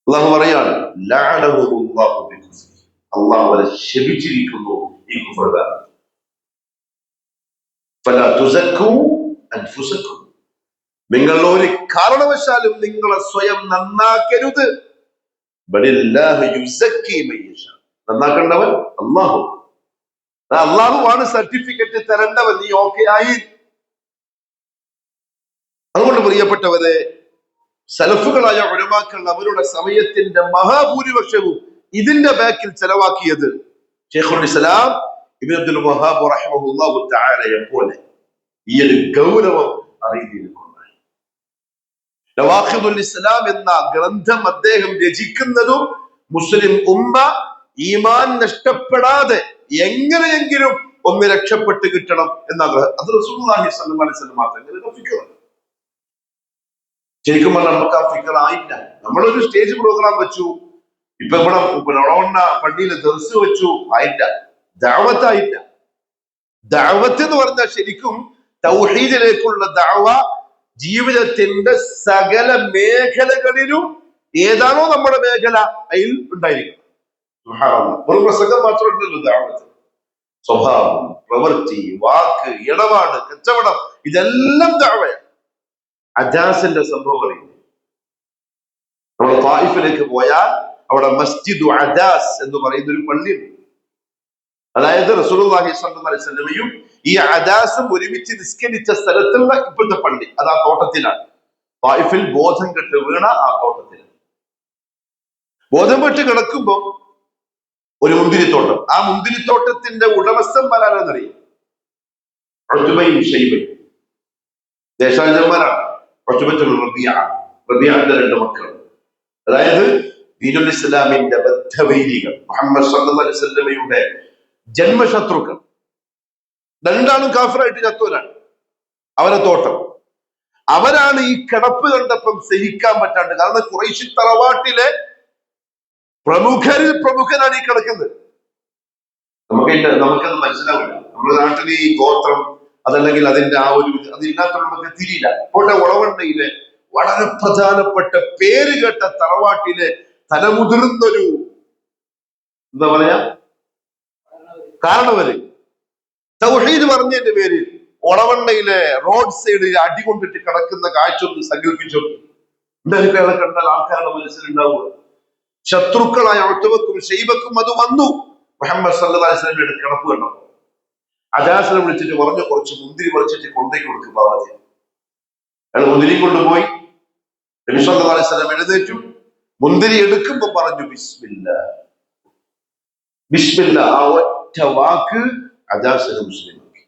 [SPEAKER 1] അള്ളാഹു പറയാണ്, ലഅനഹുമുല്ലാഹു ബികുഫ്രി. അള്ളാഹു അവരെ ശപിച്ചിരിക്കുന്നു ഈ കുഫ്ർ കാരണം. ഫലാ തുസക്കൂ അൻഫുസക്കും. നിങ്ങൾ ഒരു കാരണവശാലും നിങ്ങളെ സ്വയം നന്നാക്കരുത്. ബലില്ലാഹു യുസക്കി മൻ യശാ. നന്നാക്കേണ്ടവൻ അള്ളാഹു. അള്ളാഹുവാണ് സർട്ടിഫിക്കറ്റ് തരേണ്ടവൻ. നീ ഓക്കെ ആയി. അതുകൊണ്ട് പ്രിയപ്പെട്ടവരെ, സലഫുകളായ ഉലമാക്കൾ അവരുടെ സമയത്തിന്റെ മഹാഭൂരിപക്ഷവും ഇതിന്റെ ബാക്കിൽ ചെലവാക്കിയത് ശൈഖുൽ ഇസ്ലാം ഇബ്നു അബ്ദുൽ വഹാബ് റഹിമഹുല്ലാഹു തആലയെ പോലെ ഈ ഒരു ഗൗരവം അറിയിക്കൊണ്ടാണ്. നവാഖിദുൽ ഇസ്ലാം എന്ന ഗ്രന്ഥം അദ്ദേഹം രചിക്കുന്നതും മുസ്ലിം ഉമ്മ ഈമാൻ നഷ്ടപ്പെടാതെ എങ്ങനെയെങ്കിലും ഒന്ന് രക്ഷപ്പെട്ട് കിട്ടണം എന്നാഗ്രഹം. അത് റസൂലുള്ളാഹി സ്വല്ലല്ലാഹു അലൈഹി വസല്ലം മാത്രം ഫിക്ർ. ശരിക്കും പറഞ്ഞാൽ നമുക്ക് ആ ഫിക്ർ ആയില്ല. നമ്മളൊരു സ്റ്റേജ് പ്രോഗ്രാം വെച്ചു, ഇപ്പൊ ഇവിടെ പള്ളിയിൽ ദർസ് വെച്ചു, ആയില്ല. ദഅവത്തായില്ല. ദഅവത്ത് എന്ന് പറഞ്ഞാൽ ശരിക്കും തൗഹീദിലേക്കുള്ള ദഅവ ജീവിതത്തിന്റെ സകല മേഖലകളിലും ഏതാണോ നമ്മുടെ മേഖല അതിൽ ഉണ്ടായിരിക്കണം. ഒരു പ്രസംഗം മാത്രമല്ലല്ലോ ദഅവത്ത്. സ്വഭാവം, പ്രവൃത്തി, വാക്ക്, ഇടപാട്, കച്ചവടം, ഇതെല്ലാം ദഅവയാണ്. അജാസിന്റെ സംഭവങ്ങൾ നമ്മൾ തായിഫിലേക്ക് പോയാൽ അവിടെ മസ്ജിദു അജാസ് എന്ന് പറയുന്ന ഒരു പള്ളിയുണ്ട്. അതായത് റസൂലുള്ളാഹി സ്വല്ലല്ലാഹു അലൈഹി വസല്ലമയും ഈ അജാസും ഒരുമിച്ച് നിസ്കരിച്ച സ്ഥലത്തുള്ള ഇപ്പോഴത്തെ പള്ളി അത് ആ തോട്ടത്തിലാണ്. തായിഫിൽ ബോധം കെട്ട് വീണ ആ തോട്ടത്തിൽ ബോധം കെട്ട് കിടക്കുമ്പോൾ ഒരു മുന്തിരിത്തോട്ടം. ആ മുന്തിരിത്തോട്ടത്തിന്റെ ഉടമസ്ഥന്മാരാണെന്നറിയാം, ഉത്ബയും ഷൈബയും ദേശാന്തരന്മാരാണ്. റബിയാന്റെ രണ്ട് മക്കൾ, അതായത് ദീനുൽ ഇസ്ലാമിന്റെ ബദ്ധവൈരികൾ, മുഹമ്മദ് സല്ലല്ലാഹു അലൈഹി വസല്ലമയുടെ ജന്മശത്രുക്കൾ. രണ്ടാളും കാഫിറായിട്ട് ചത്തോരാണ്. അവരെ തോട്ടം, അവരാണ് ഈ കിടപ്പ് കണ്ടപ്പം സഹിക്കാൻ പറ്റാണ്ട്. കാരണം ഖുറൈശി തറവാട്ടിലെ പ്രമുഖരിൽ പ്രമുഖനാണ് ഈ കിടക്കുന്നത്. നമുക്കത് മനസ്സിലാവില്ല. നമ്മുടെ നാട്ടിൽ ഈ ഗോത്രം അതല്ലെങ്കിൽ അതിന്റെ ആ ഒരു അതില്ലാത്ത നമുക്ക് തിരിയില്ല. ഇപ്പോൾ ഒളവണ്ണയിലെ വളരെ പ്രധാനപ്പെട്ട പേര് കേട്ട തറവാട്ടിലെ തലമുതിർന്നൊരു എന്താ പറയാ കാരണവര് തൗഹീദ് പറഞ്ഞതിന്റെ പേരിൽ ഒളവണ്ണയിലെ റോഡ് സൈഡിൽ അടികൊണ്ടിട്ട് കിടക്കുന്ന കാഴ്ച ഒന്ന് സങ്കല്പിച്ചു. എന്തായാലും അയാളെ കണ്ടാൽ ആൾക്കാരുടെ മനസ്സിലുണ്ടാവുക. ശത്രുക്കളായ ഒട്ടുവക്കും ഷൈബക്കും അത് വന്നു. മുഹമ്മദ് സല്ലല്ലാഹു അലൈഹി വസല്ലമയുടെ കിടപ്പ് കണ്ടപ്പോ അജാസിനെ വിളിച്ചിട്ട് പറഞ്ഞു, കുറച്ച് മുന്തിരി പറിച്ചിട്ട് കൊണ്ടേക്ക് കൊടുക്കും ബാബാജി. അയാൾ മുന്തിരി കൊണ്ടുപോയി. നബി സല്ലല്ലാഹു അലൈഹി വസല്ലം എഴുന്നേറ്റു, മുന്തിരി എടുക്കുമ്പോ പറഞ്ഞു ബിസ്മില്ലാ. ബിസ്മില്ലാ, ആ ഒറ്റ വാക്ക് അജാസിനെ മുസ്ലിമാക്കി.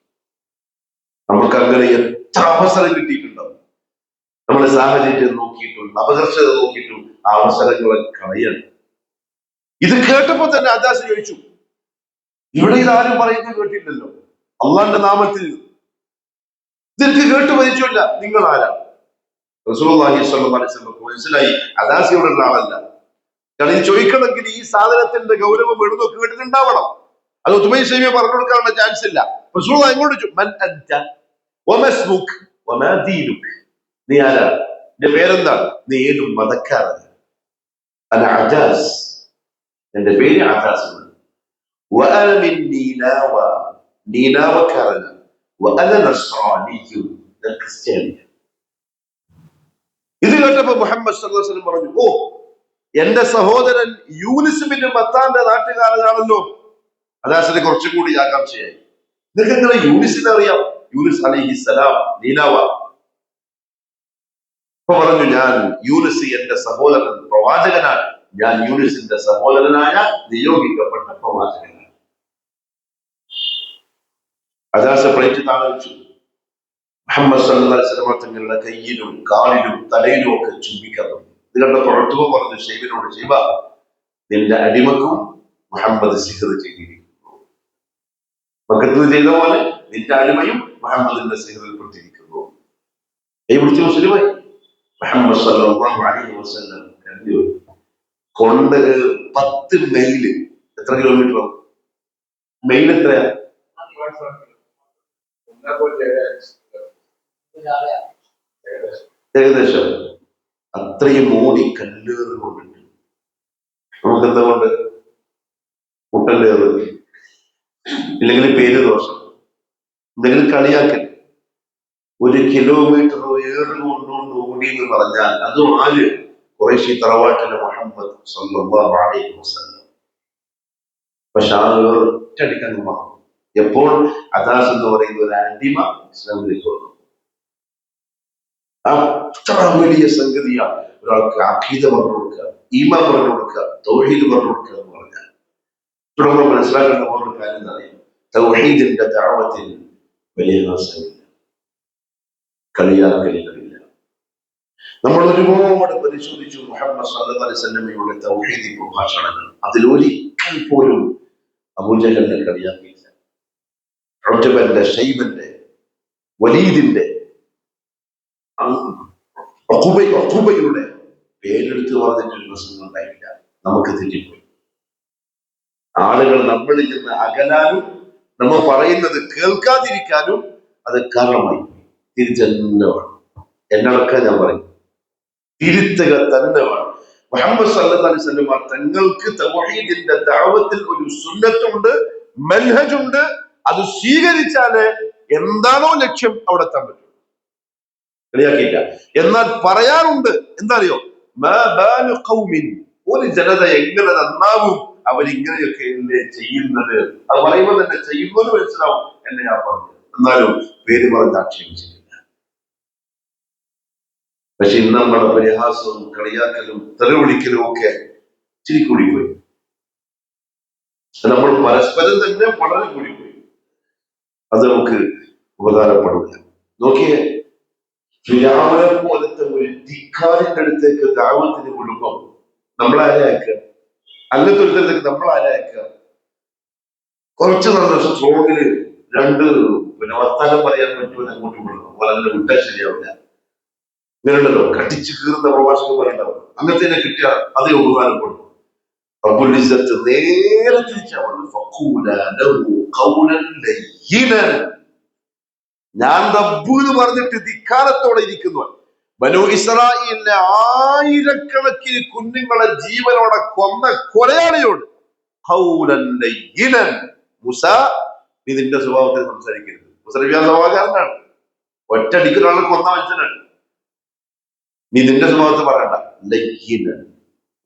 [SPEAKER 1] നമുക്ക് അങ്ങനെ എത്ര അവസരം കിട്ടിയിട്ടുണ്ടാവും. നമ്മുടെ സാഹചര്യം നോക്കിയിട്ടും അപകർഷത നോക്കിയിട്ടും ആ അവസരങ്ങളെ കളയാണ്. ഇത് കേട്ടപ്പോ തന്നെ അജാസ് ചോദിച്ചു, ഇവിടെ ഇതാരും പറയുന്നത് കേട്ടില്ലല്ലോ, അള്ളാന്റെ നാമത്തിൽ ഇതെനിക്ക് കേട്ടു പരിചയമില്ല, നിങ്ങൾ ആരാണ്? റസൂലുള്ളാഹി സ്വല്ലല്ലാഹു അലൈഹി വസല്ലം മനസ്സിലായി അദാസിയോടുള്ള ആളല്ല. കാരണം ഇത് ചോദിക്കണമെങ്കിൽ ഈ സാധനത്തിന്റെ ഗൗരവം എഴുതോ കേട്ടിട്ടുണ്ടാവണം. അത് ഉത്ബൈ ഷൈബ പറഞ്ഞു കൊടുക്കാനുള്ള ചാൻസ് ഇല്ല. റസൂലുള്ളാഹി എങ്ങോട്ട് ചോദിച്ചു, മൻ അൻത വമാ ഇസ്മുക വമാ ദീനുക, നീ ആരാണ്, നിന്റെ പേരെന്താണ്, നീ ഏത് മതക്കാരനാണ്? അന അജാസ്, എന്റെ പേര് അജാസ്. വഅന മിൻ നീനാവ, നീനാവക്കാരനാണ്. വഅന നസ്റാനിയ്യു, ഞാൻ ക്രിസ്ത്യാനിയാണ്. ഇത് കേട്ടപ്പോ മുഹമ്മദ് സല്ലല്ലാഹു അലൈഹി വസല്ലം പറഞ്ഞു, ഓ, എന്റെ സഹോദരൻ യൂനിസ് ബിൻ മത്താന്റെ നാട്ടുകാരനാണല്ലോ. അദാസിനെ കുറച്ചും കൂടി ആകാംക്ഷയായി. നിങ്ങൾക്ക് എങ്ങനെ യൂനിസിനെ അറിയാം? യൂനിസ് അലൈഹിസ്സലാം നീനാവ. അപ്പൊ പറഞ്ഞു, ഞാൻ യൂനിസ് എന്റെ സഹോദരൻ പ്രവാചകനാണ്, ഞാൻ യൂനിസിന്റെ സഹോദരനായ നിയോഗിക്കപ്പെട്ട പ്രവാചകനാണ്. അദാസ് പ്ലേറ്റ് താഴെ വെച്ചു. മുഹമ്മദ് സല്ലല്ലാഹു അലൈഹി വസല്ലം തങ്ങളുടെ കയ്യിലും കാലിലും തലയിലും ഒക്കെ ചുംബിക്കാൻ തുടങ്ങി. ഇത് കണ്ടപ്പോൾ ഉത്ബ പറഞ്ഞു ഷൈബിനോട്, ഷൈബ, നിന്റെ അടിമക്കും മുഹമ്മദ് സിഹ്ർ ചെയ്തിരിക്കുന്നു. മക്കത്ത് ചെയ്ത പോലെ നിന്റെ അടിമയും മുഹമ്മദിന്റെ സിഹ്റിൽപ്പെട്ടിരിക്കുന്നു. വിളിച്ചു മുസ്ലിമായി. മുഹമ്മദ് സല്ലല്ലാഹു അലൈഹി വസല്ലം കൊണ്ട് 10 മൈല്, എത്ര കിലോമീറ്ററോ? മൈൽ എത്രയാ? ഏകദേശം അത്രയും മോടി കല്ലേറ് കൊണ്ടിട്ട്. നമുക്ക് എന്താ കൊണ്ട് മുട്ടല്ലേറ്, ഇല്ലെങ്കിൽ പേര് ദോഷം, എന്തെങ്കിലും കളിയാക്കൽ. 1 കിലോമീറ്റർ ഏറുകൊണ്ടുകൊണ്ട് ഓടി എന്ന് പറഞ്ഞാൽ അതും ആര്? ഖുറൈശി തറവാട്ടിലെ മുഹമ്മദ് സല്ലല്ലാഹു അലൈഹി വസല്ലം. പക്ഷെ ആ ഒറ്റയടിക്കാൻ മാറും. എപ്പോൾ അദാസ് എന്ന് പറയുന്ന ഒരു അടിമ ഇസ്ലാമിലേക്ക് വന്നു. അത്ര വലിയ സംഗതിയാണ് ഒരാൾക്ക് അഖീദ പറഞ്ഞു കൊടുക്കുക, ഈമാൻ പറഞ്ഞു കൊടുക്കുക, തൗഹീദ് പറഞ്ഞു കൊടുക്കുക എന്ന് പറഞ്ഞാൽ. തുടർന്ന് മനസ്സിലാക്കേണ്ട ഒരു കാര്യം എന്താ അറിയാം? തൗഹീദിന്റെ ദഅവത്തിൽ വലിയ ഹാസ്യമില്ല, കളിയാക്കലുകളില്ല. നമ്മൾ ഒരുപാട് പരിശോധിച്ചു മുഹമ്മദ് സല്ലല്ലാഹു അലൈഹി വസല്ലമയുടെ തൗഹീദി പ്രഭാഷണങ്ങൾ. അതിലൊരിക്കൽ പോലും അബൂജഹലിനെ കളിയാക്കിയില്ല. ഉത്ബന്റെ, ഷൈബന്റെ, വലീദിന്റെ, ഉഖബയുടെ പേരെടുത്ത് പറഞ്ഞിട്ടൊരു പ്രശ്നം ഉണ്ടായില്ല. നമുക്ക് തെറ്റിപ്പോയി. ആളുകൾ നമ്മളിൽ നിന്ന് അകലാനും നമ്മൾ പറയുന്നത് കേൾക്കാതിരിക്കാനും അത് കാരണമായി. തിരിച്ചെന്നെ വേണം. എന്നടക്കം ഞാൻ പറയും, തിരുത്തുക തന്നെ വേണം. മുഹമ്മദ് സല്ലല്ലാഹു അലൈഹി വസല്ലം തങ്ങൾക്ക് തൗഹീദിന്റെ ദഅവത്തിൽ ഒരു സുന്നത്തുണ്ട്, മൻഹജുണ്ട്. അത് സ്വീകരിച്ചാല് എന്താണോ ലക്ഷ്യം അവിടെ എത്താൻ പറ്റും. കളിയാക്കിയില്ല. എന്നാൽ പറയാറുണ്ട്, എന്താ അറിയോ, ഒരു ജനത എങ്ങനെ നന്നാവും, അവരിങ്ങനെയൊക്കെ എന്നെ ചെയ്യുന്നത്. അത് പറയുമ്പോൾ തന്നെ ചെയ്യുന്നത് മനസ്സിലാവും എന്നെ ഞാൻ പറഞ്ഞു. എന്നാലും പേര് പറഞ്ഞ് ആക്ഷേപിച്ചിട്ടില്ല. പക്ഷെ ഇന്ന് നമ്മുടെ പരിഹാസവും കളിയാക്കലും തെറിവിളിക്കലും ഒക്കെ ഇച്ചിരി കൂടി പോയി. നമ്മൾ പരസ്പരം തന്നെ വളരെ കൂടിപ്പോയി. അത് നമുക്ക് ഉപകാരപ്പെടില്ല. നോക്കിയേ, ഫിർഔനെ പോലത്തെ ഒരു ധിക്കാരിന്റെ അടുത്തേക്ക് ദഅവത്തിന് വിടുമ്പോൾ നമ്മളാരെ അയക്കുക? അങ്ങനത്തെ ഒരു സ്ഥലത്തേക്ക് നമ്മളാരെ അയക്കുക? കുറച്ച് നല്ല സ്ട്രോങ്ങില് രണ്ട് വർത്താനം പറയാൻ പറ്റുമെന്ന് അങ്ങോട്ട് വിടണം. വളരെ വിട്ടാൽ ശരിയാവില്ല. ഇങ്ങനെയുണ്ടല്ലോ കടിച്ചു കീറുന്ന പ്രഭാഷകന്മാരുണ്ടാവും. അങ്ങനത്തെ കിട്ടിയാൽ അതേ ഉപകാരപ്പെടും. റബ്ബുൽ ഇസ്സത്ത് നേരെ തിരിച്ചാണ്, ഞാൻ റബ്ബ് എന്ന് പറഞ്ഞിട്ട് ധിക്കാരത്തോടെ ഇരിക്കുന്നു. ബനൂ ഇസ്രായേലിലെ ആയിരക്കണക്കിന് കുഞ്ഞുങ്ങളെ ജീവനോടെ കൊന്ന കൊലയാളിയോട് ഖൗലൻ ലയ്യിനൻ, മൂസ നീ നിന്റെ സ്വഭാവത്തിൽ സംസാരിക്കരുത്. മുസ്ലിം സ്വഭാവക്കാരനാണ്, ഒറ്റടിക്ക് ഒരാളെ കൊന്ന മനുഷ്യനാണ്. നീ നിന്റെ സ്വഭാവത്തിൽ പറയണ്ട, ലയ്യിനൻ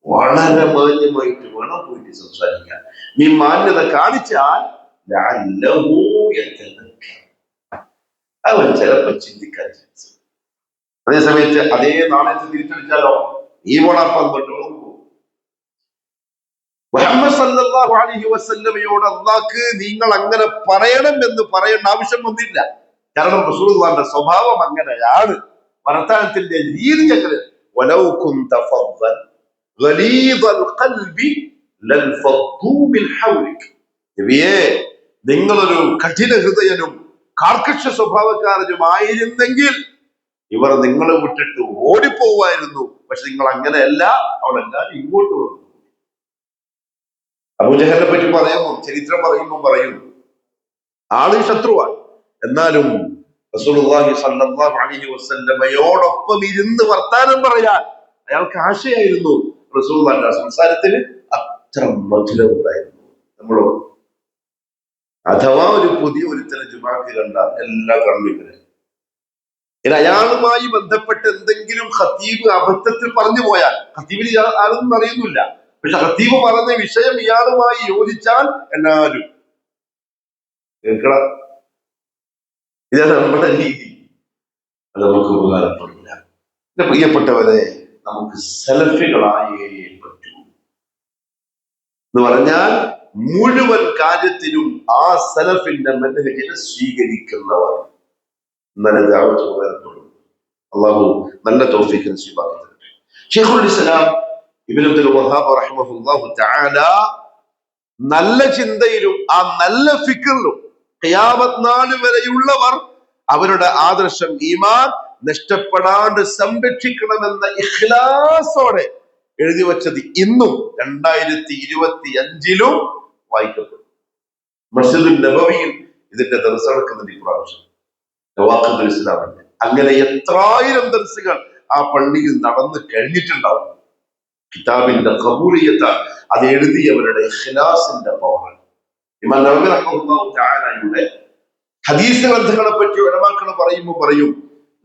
[SPEAKER 1] വളരെ മാന്യമായിട്ട് വേണം പോയിട്ട് സംസാരിക്കാൻ. നീ മാന്യത കാണിച്ചാൽ അവൻ ചിലപ്പോ ചിന്തിക്കാൻ ചാൻസ്. അതേസമയത്ത് അതേ നാണയത്തെ തിരിച്ചടിച്ചാലോ ഈ വളർത്താൻ പറ്റുമോ? മുഹമ്മദ് സല്ലല്ലാഹു അലൈഹി വസല്ലമയോട് അല്ലാഹ്ക്ക് നിങ്ങൾ അങ്ങനെ പറയണം എന്ന് പറയേണ്ട ആവശ്യം വന്നില്ല. കാരണം റസൂലുള്ളാഹിന്റെ സ്വഭാവം അങ്ങനെയാണ്, വർത്തമാനത്തിന്റെ രീതി അങ്ങനെ. വലൗ കുന്ത ഫദ്ദൻ ഗലീദൽ ഖൽബി ലൻഫദ്ദൂ മിൻ ഹൗലിക്. നബിയേ, നിങ്ങളൊരു കഠിന ഹൃദയനും കാർക്കശ സ്വഭാവക്കാരനുമായിരുന്നെങ്കിൽ ഇവർ നിങ്ങളെ വിട്ടിട്ട് ഓടിപ്പോവായിരുന്നു. പക്ഷെ നിങ്ങൾ അങ്ങനെയല്ല. അവളെല്ലാരും ഇങ്ങോട്ട് വന്നു. അബൂജഹലിനെ പറ്റി പറയുമ്പോൾ, ചരിത്രം പറയുമ്പോൾ പറയും ആള് ശത്രുവാണ്. എന്നാലും റസൂലുള്ളാഹി സ്വല്ലല്ലാഹു അലൈഹി വസല്ലമയോടൊപ്പം ഇരുന്ന് വർത്താനം പറയാൻ അയാൾക്ക് ആശയായിരുന്നു. റസൂലുള്ളാഹിന്റെ സംസാരത്തിന് അത്ര മധുരമുണ്ടായിരുന്നു. നമ്മളോ അഥവാ ഒരു പുതിയ ഒരുത്തനെ ജുമാക്ക് കണ്ടാൽ എല്ലാ കണ്ണിങ്ങനെ. ഇനി അയാളുമായി ബന്ധപ്പെട്ട് എന്തെങ്കിലും ഖത്തീബ് അബദ്ധത്തിൽ പറഞ്ഞു പോയാൽ, ഖത്തീബിന് ആളൊന്നും അറിയുന്നില്ല, പക്ഷെ ഖത്തീബ് പറഞ്ഞ വിഷയം ഇയാളുമായി യോജിച്ചാൽ എല്ലാവരും കേൾക്കണം. ഇതാണ് നമ്മുടെ രീതി. അത് നമുക്ക് ഉപകാരപ്പെടില്ല. എന്റെ പ്രിയപ്പെട്ടവരെ, നമുക്ക് സലഫികളായേ പറ്റൂ. എന്ന് പറഞ്ഞാൽ മുഴുവൻ കാര്യത്തിലും ആ സലഫിന്റെ മെൻഹജിനെ സ്വീകരിക്കുന്നവർ നല്ല ദഅവത്ത് ഉപകാരപ്പെടും. അള്ളാഹു നല്ല തൗഫീഖ് നസീബാക്കി തരട്ടെ. ശൈഖുൽ ഇസ്ലാം ഇബ്നു അബ്ദുൽ വഹാബ് റഹിമഹുല്ലാഹു തആല നല്ല ചിന്തയിലും ആ നല്ല ഫിക്റിലും ഖിയാമത്ത് നാൾ വരെയുള്ളവർ അവരുടെ ആദർശം ഈമാൻ നഷ്ടപ്പെടാണ്ട് സംരക്ഷിക്കണമെന്ന ഇഖ്ലാസോടെ എഴുതി വച്ചത് ഇന്നും 2025 വായിക്കപ്പെടും. മസ്ജിദുൽ നബവിയിൽ ഇതിന്റെ ദർസ് നടക്കുന്നത് ഇപ്രാവശ്യം നവാഖിദുൽ ഇസ്ലാമിന്റെ. അങ്ങനെ എത്രായിരം ദർസുകൾ ആ പള്ളിയിൽ നടന്നു കഴിഞ്ഞിട്ടുണ്ടാവും. കിതാബിന്റെ ഖബൂലിയത്ത് അത് എഴുതിയവരുടെ ഇഖ്ലാസിന്റെ പവറാണ്. ഇമാം നവവി റഹിമഹുല്ലാഹു തആലയുടെ ഹദീസ് ഗ്രന്ഥങ്ങളെ പറ്റി ഉലമാക്കൾ പറയുമ്പോൾ പറയും,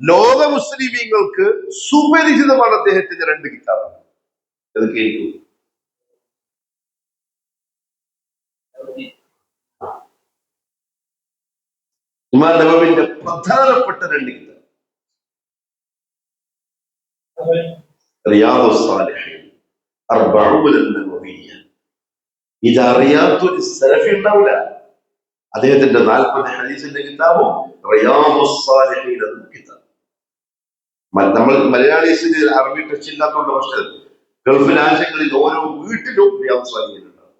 [SPEAKER 1] ലോക മുസ്ലിമീങ്ങൾക്ക് സുപരിചിതമാണ് അദ്ദേഹത്തിന്റെ 2 കിതാബ്. ഇമാം നവവിന്റെ പ്രധാനപ്പെട്ട 2 കിതാബ്, റിയാദുസ് സാലിഹീൻ, അർബഊന നബവിയ്യ. ഇതറിയാത്തൊരു സലഫി ഉണ്ടാവില്ല. അദ്ദേഹത്തിന്റെ 40 ഹദീസിന്റെ കിതാബും റിയാദുസ് സാലിഹീൻ എന്ന കിതാബ്. നമ്മൾ മലയാളീസിന് അറബി ടച്ച് ഇല്ലാത്തതുകൊണ്ട്, പക്ഷേ ഗൾഫ് രാജ്യങ്ങളിൽ ഓരോ വീട്ടിലും റിയാദുസ് സാലിഹീൻ ഉണ്ടാവും.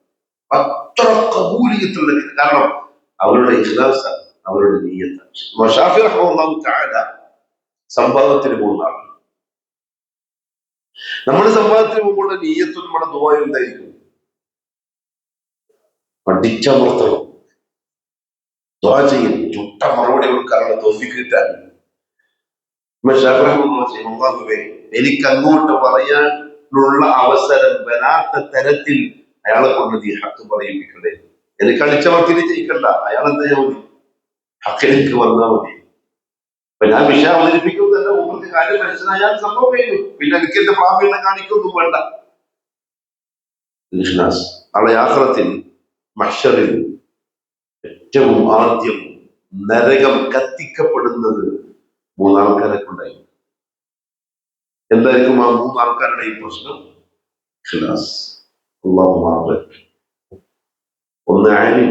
[SPEAKER 1] അത്ര ഖബൂലിയത്തുള്ള, കാരണം അവരുടെ ഇഖ്ലാസാണ്, അവരുടെ നിയ്യത്താണ്. ശാഫിഈ റഹിമഹുല്ലാഹു തആല സംവാദത്തിന് പോകുന്ന ആളാണ്. നമ്മുടെ സംവാദത്തിന് പോകുമ്പോൾ നിയ്യത്തും നമ്മുടെ ദുആയും എന്തായിരിക്കും? പഠിച്ചമർത്തണം, ദുആ ചെയ്യും, ചുട്ട മറുപടി കൊടുക്കാനുള്ള തൗഫീഖ് കിട്ടാൻ. എനിക്ക് അങ്ങോട്ട് പറയാനുള്ള അവസരം വരാത്ത തരത്തിൽ അയാളെ കൊണ്ട് നീ ഹക്ക് പറയിപ്പിക്കണ്ടേ. എനിക്ക് അടിച്ചമർത്തിന് ജയിക്കണ്ട, അയാൾ എന്താ മതി, ഹക്കിലേക്ക് വന്നാൽ മതി. അപ്പൊ ഞാൻ വിഷയം അവതരിപ്പിക്കുന്നതല്ല, உங்களுக்கு കാര്യം മനസ്സിലായാൽ സംഭവം കഴിഞ്ഞു. പിന്നെ എനിക്ക് എന്റെ പ്രാവീണ്യം കാണിക്കൊന്നും വേണ്ട. നാളെ ആഖിറത്തിൽ മഹ്ശറിൽ ഏറ്റവും ആദ്യം നരകം കത്തിക്കപ്പെടുന്നത് 3 ആൾക്കാരെ കൊണ്ടായിരുന്നു. എന്തായിരിക്കും ആ 3 ആൾക്കാരുടെ ഈ പ്രശ്നം? ഇഖ്ലാസ്. അല്ലാഹു അക്ബർ. ഒന്ന് ആലിം,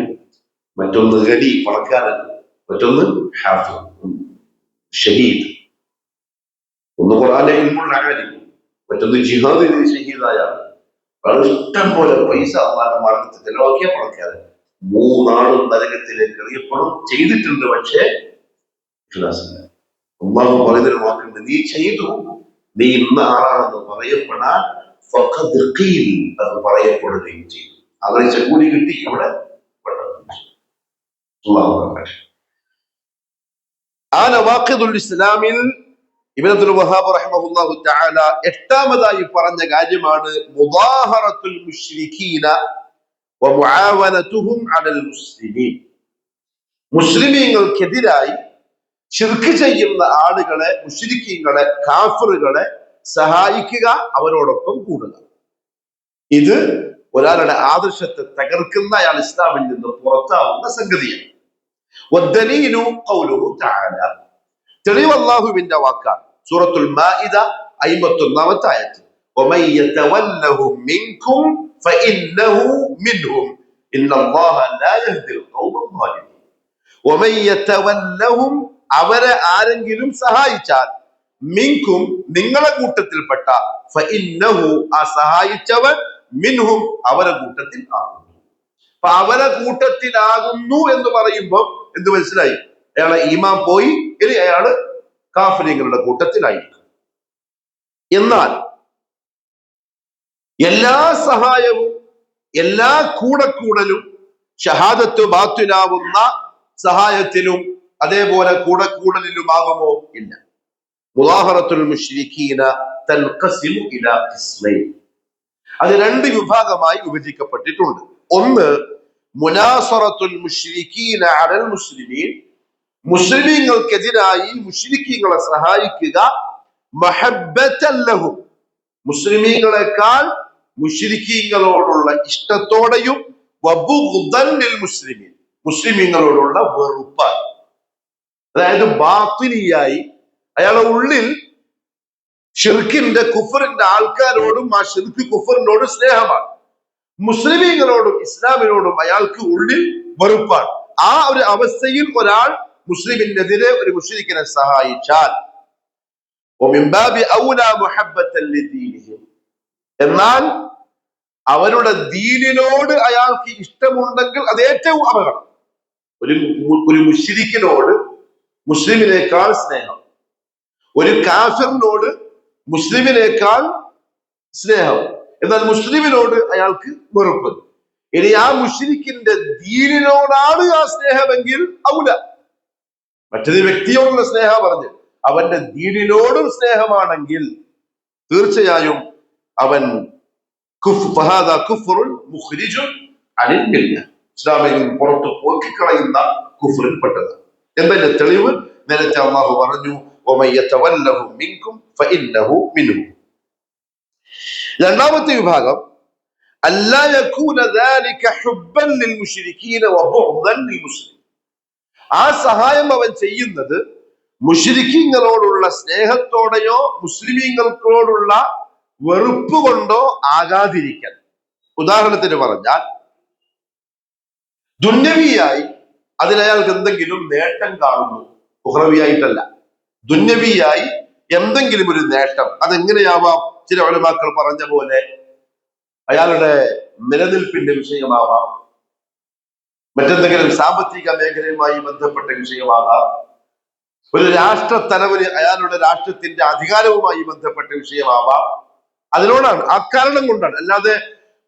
[SPEAKER 1] മറ്റൊന്ന് ഗനി പണക്കാരൻ, മറ്റൊന്ന് ഹാഫിദ് ഷഹീദ്. ഒന്ന് ഖുർആനിലെ ഇൽമുൽ ആലിം, മറ്റൊന്ന് ജിഹാദിൽ ഷഹീദായ വളരെ ഇഷ്ടം പോലെ പൈസ അള്ളാഹുവിന്റെ മാർഗത്തിൽ ചെലവാക്കിയ പണക്കാരൻ. മൂന്നാളും നരകത്തിലേക്ക് എറിയപ്പെടും. ചെയ്തിട്ടുണ്ട്, പക്ഷേ ഇഖ്ലാസില്ല. അള്ളാഹു പറയുന്നൊരു വാക്കുണ്ട്, നീ ചെയ്തു, നീ ഇന്ന ആളാണെന്ന് പറയപ്പെടാൻ ഫഖദ് ഖീൽ, അത് പറയപ്പെടുകയും ചെയ്തു. ആഗ്രഹിച്ച കൂലി കിട്ടി, ഇവിടെ ആ നവാഖിദുൽ ഇസ്ലാമിൽ ഇബ്നു അബ്ദുൽ വഹാബ് റഹിമഹുല്ലാഹു തആല എട്ടാമതായി പറഞ്ഞ കാര്യമാണ് മുദാഹറത്തുൽ മുശ്രികീന വമുആവനതുഹും അലൽ മുസ്ലിമീൻ. മുസ്ലിമീങ്ങൾക്കെതിരായി ശിർക്ക് ചെയ്യുന്ന ആളുകളെ, മുശ്രിക്കീങ്ങളെ, കാഫിറുകളെ സഹായിക്കുക, അവരോടൊപ്പം കൂടുക. ഇത് ഒരാളുടെ ആദർശത്തെ തകർക്കുന്ന, അയാൾ ഇസ്ലാമിൽ നിന്ന് പുറത്താവുന്ന സംഗതിയാണ്. വദ്ദലീലു ഖൗലുഹു തആല, തെളിവ് അല്ലാഹുവിന്റെ വാക്കാണ്. സൂറത്തുൽ മാഇദ 51-ാമത്തെ ആയത്ത്, വമൻ യതവല്ലഹും മിൻകും ഫഇന്നഹു മിൻഹും ഇന്നല്ലാഹ ലാ യഹ്ദിൽ ഖൗമൽ ളാലിമീൻ. വമൻ യതവല്ലഹും, അവരെ ആരെങ്കിലും സഹായിച്ചാൽ, മിൻകും നിങ്ങളെ കൂട്ടത്തിൽപ്പെട്ട, ഫഇന്നഹു ആ സഹായിച്ചവൻ, മിൻഹും അവരെ കൂട്ടത്തിൽ ആകുന്നു. അപ്പൊ അവരെ കൂട്ടത്തിലാകുന്നു എന്ന് പറയുമ്പോൾ എന്ത് മനസ്സിലായി? അയാളെ ഈമാൻ പോയി, ഇനി അയാള് കാഫിറുകളുടെ കൂട്ടത്തിലായിരിക്കും. എന്നാൽ എല്ലാ സഹായവും, എല്ലാ കൂടക്കൂടലും ഷഹാദത്ത് ബാത്തിലാവുന്ന സഹായത്തിലും അതേപോലെ കൂടക്കൂടലിലുമാകുമോ? ഇല്ല. മുദാഹറത്തുൽ മുശ്രികീന തൻഖസിമു ഇലാ ഖിസ്മൈൻ, അത് രണ്ട് വിഭാഗമായി വിഭജിക്കപ്പെട്ടിട്ടുണ്ട്. ഒന്ന്, മുനാസറത്തുൽ മുശ്രികീന അലൽ മുസ്ലിമീൻ, മുസ്ലിമീങ്ങൾക്കെതിരായി മുശ്രിക്കീങ്ങളെ സഹായിക്കുക, മഹബ്ബതൻ ലഹും, മുസ്ലിമീങ്ങളെക്കാൾ മുശ്രിക്കീങ്ങളോടുള്ള ഇഷ്ടത്തോടെയും, വബുഗ്ദൻ ലിൽ മുസ്ലിമീൻ, മുസ്ലിമീങ്ങളോടുള്ള വെറുപ്പായി. അതായത് ബാത്തിനിയായി അയാളുടെ ഉള്ളിൽ ഷിർക്കിന്റെ, കുഫറിന്റെ ആൾക്കാരോടും ആ ഷിർക്ക് കുഫറിനോട് സ്നേഹമാണ്, മുസ്ലിമീങ്ങളോടും ഇസ്ലാമിനോടും അയാൾക്ക് ഉള്ളിൽ വെറുപ്പാണ്. ആ ഒരു അവസ്ഥയിൽ ഒരാൾ മുസ്ലിമിനെതിരെ ഒരു മുശ്രിക്കിനെ സഹായിച്ചാൽ, എന്നാൽ അവരുടെ ദീനിനോട് അയാൾക്ക് ഇഷ്ടമുണ്ടെങ്കിൽ അത് ഏറ്റവും അപകടം. ഒരു മുശ്രിക്കിനോട് മുസ്ലിമിനേക്കാൾ സ്നേഹം, ഒരു കാഫിറിനോട് മുസ്ലിമിനേക്കാൾ സ്നേഹം, എന്നാൽ മുസ്ലിമിനോട് അയാൾക്ക് വെറുപ്പ്. ഇനി ആ മുശ്രിക്കിന്റെ ദീനിനോടാണ് ആ സ്നേഹമെങ്കിൽ ഔല, മറ്റൊരു വ്യക്തിയോടുള്ള സ്നേഹം പറഞ്ഞ് അവന്റെ ദീനിനോടും സ്നേഹമാണെങ്കിൽ തീർച്ചയായും അവൻ ഇസ്ലാമിൽ നിന്ന് പുറത്ത് പോക്കിക്കളയുന്ന കുഫറിൽപ്പെട്ടത്. എന്നതിന്റെ തെളിവ് നേരത്തെ അല്ലാഹു പറഞ്ഞു, രണ്ടാമത്തെ വിഭാഗം, ആ സഹായം അവൻ ചെയ്യുന്നത് മുശ്രിക്കീങ്ങളോടുള്ള സ്നേഹത്തോടെയോ മുസ്ലിമീങ്ങളോടുള്ള വെറുപ്പ് കൊണ്ടോ ആകാതിരിക്കാൻ. ഉദാഹരണത്തിന് പറഞ്ഞാൽ, ദുന്യവിയായി അതിനയാൾക്ക് എന്തെങ്കിലും നേട്ടം കാണുന്നു, ഉഖ്റവിയായിട്ടല്ല, ദുന്യവിയായി എന്തെങ്കിലും ഒരു നേട്ടം. അതെങ്ങനെയാവാം? ചില ഉലമാക്കൾ പറഞ്ഞ പോലെ അയാളുടെ നിലനിൽപ്പിന്റെ വിഷയമാവാം, മറ്റെന്തെങ്കിലും സാമ്പത്തിക മേഖലയുമായി ബന്ധപ്പെട്ട വിഷയമാകാം, ഒരു രാഷ്ട്ര തലവന് അയാളുടെ രാഷ്ട്രത്തിന്റെ അധികാരവുമായി ബന്ധപ്പെട്ട വിഷയമാവാം. അതിനോടാണ്, ആ കാരണം കൊണ്ടാണ്. അല്ലാതെ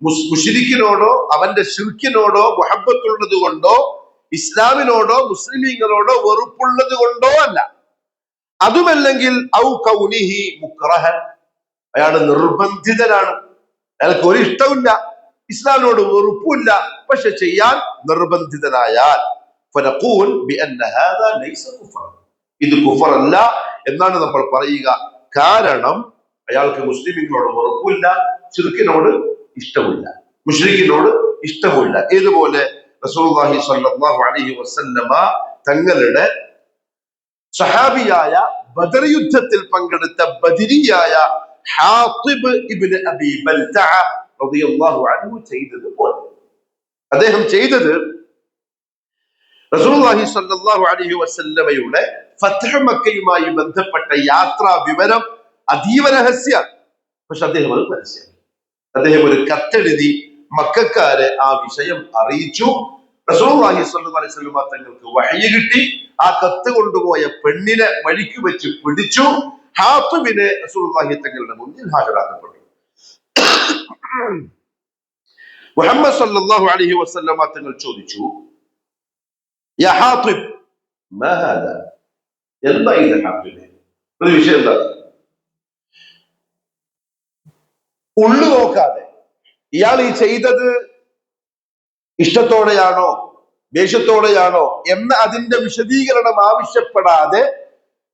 [SPEAKER 1] മുശ്രിക്കിനോടോ അവന്റെ ശിർക്കിനോടോ മുഹബ്ബത്തുള്ളത് കൊണ്ടോ ഇസ്ലാമിനോടോ മുസ്ലിമീങ്ങളോടോ വെറുപ്പുള്ളത് കൊണ്ടോ അല്ല. അതുമല്ലെങ്കിൽ ഔ കൗനിഹി മുക്റഹൻ, അയാൾ നിർബന്ധിതനാണ്, അയാൾക്ക് ഒരു ഇഷ്ടമില്ല, ഇസ്ലാമിനോട് വെറുപ്പില്ല, പക്ഷെ ചെയ്യാൻ നിർബന്ധിതനായാൽ ഫനഖൂൽ ബിഅന്ന ഹാദാ ലൈസ കുഫ്റ, ഇത് കുഫറല്ല എന്നാണ് നമ്മൾ പറയുക. കാരണം അയാൾക്ക് മുസ്ലിമീങ്ങളോട് വെറുപ്പില്ല, ശിർക്കിനോട് ഇഷ്ടമില്ല, മുശ്രിക്കിനോട് ഇഷ്ടമില്ല. ഇതുപോലെ റസൂലുള്ളാഹി സ്വല്ലല്ലാഹു അലൈഹി വസല്ലമ തങ്ങളുടെ സഹാബിയായ ബദർ യുദ്ധത്തിൽ പങ്കെടുത്ത ബദരിയായ ഹാത്തിബ് ഇബ്നു അബീ ബൽതഅ റളിയല്ലാഹു അൻഹു ചെയ്തതുപോലെ അദ്ദേഹം ചെയ്തത് റസൂലുള്ളാഹി സ്വല്ലല്ലാഹു അലൈഹി വസല്ലമയുടെ ഫത്ഹ് മക്കയുമായി ബന്ധപ്പെട്ട യാത്രാ വിവരം അതീവ രഹസ്യ. പക്ഷെ അദ്ദേഹം അത് പരസ്യം, അദ്ദേഹം ഒരു കത്തെഴുതി മക്കക്കാരെ ആ വിഷയം അറിയിച്ചു. റസൂലുള്ളാഹി സ്വല്ലല്ലാഹു അലൈഹി വസല്ലം തങ്ങൾക്ക് വഹ്യ് കിട്ടി. ആ കത്ത് കൊണ്ടുപോയ പെണ്ണിനെ വഴിക്ക് വെച്ച് പിടിച്ചു. ഹാത്തിബിനെ റസൂലുള്ളാഹി തങ്ങളുടെ മുന്നിൽ ഹാജരാക്കപ്പെട്ടു. മുഹമ്മദ് സല്ലല്ലാഹു അലൈഹി വസല്ലം തങ്ങൾ ചോദിച്ചു, യാ ഹാത്തിബ് മാ ഹാദാ, എന്താ ഇത് ഹാത്തിബ്, ഒരു വിഷയം എന്താ? ഉള്ളു നോക്കാതെ ഇയാൾ ഈ ചെയ്തത് ഇഷ്ടത്തോടെയാണോ ദേഷ്യത്തോടെയാണോ എന്ന അതിന്റെ വിശദീകരണം ആവശ്യപ്പെടാതെ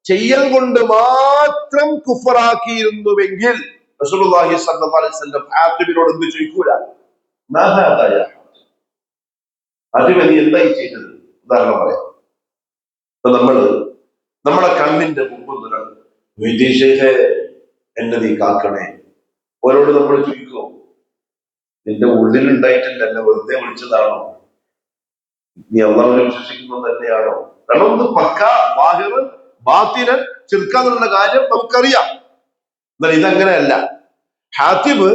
[SPEAKER 1] ചെയ്യൽ കൊണ്ട് മാത്രം കുഫറാക്കിയിരുന്നുവെങ്കിൽ റസൂലുള്ളാഹി സ്വല്ലല്ലാഹു അലൈഹി വസല്ലം ഹാത്തിബിനോട് എന്ത് ചോദിക്കൂല? ഹാത്തിബ് നീ എന്തായി ചെയ്തത്? ഉദാഹരണം പറയാം. ഇപ്പൊ നമ്മളെ കണ്ണിന്റെ മുമ്പ് ശേഖേ എന്നെ നീ കാക്കണേ, ഓരോട് നമ്മൾ ചോദിക്കുമോ? നിന്റെ ഉള്ളിൽ ഉണ്ടായിട്ടില്ല, എന്നെ വെറുതെ വിളിച്ചതാണോ? നീ അള്ളാഹുവിനെ വിശ്വസിക്കുന്നത് തന്നെയാണോ? കാരണം ഒന്ന് പക്ക ബാഹിറൻ ബാത്തിനൻ ചെറുക്കാന്നുള്ള കാര്യം നമുക്കറിയാം. എന്നാൽ ഇതങ്ങനെയല്ല. ഹാത്തിബ്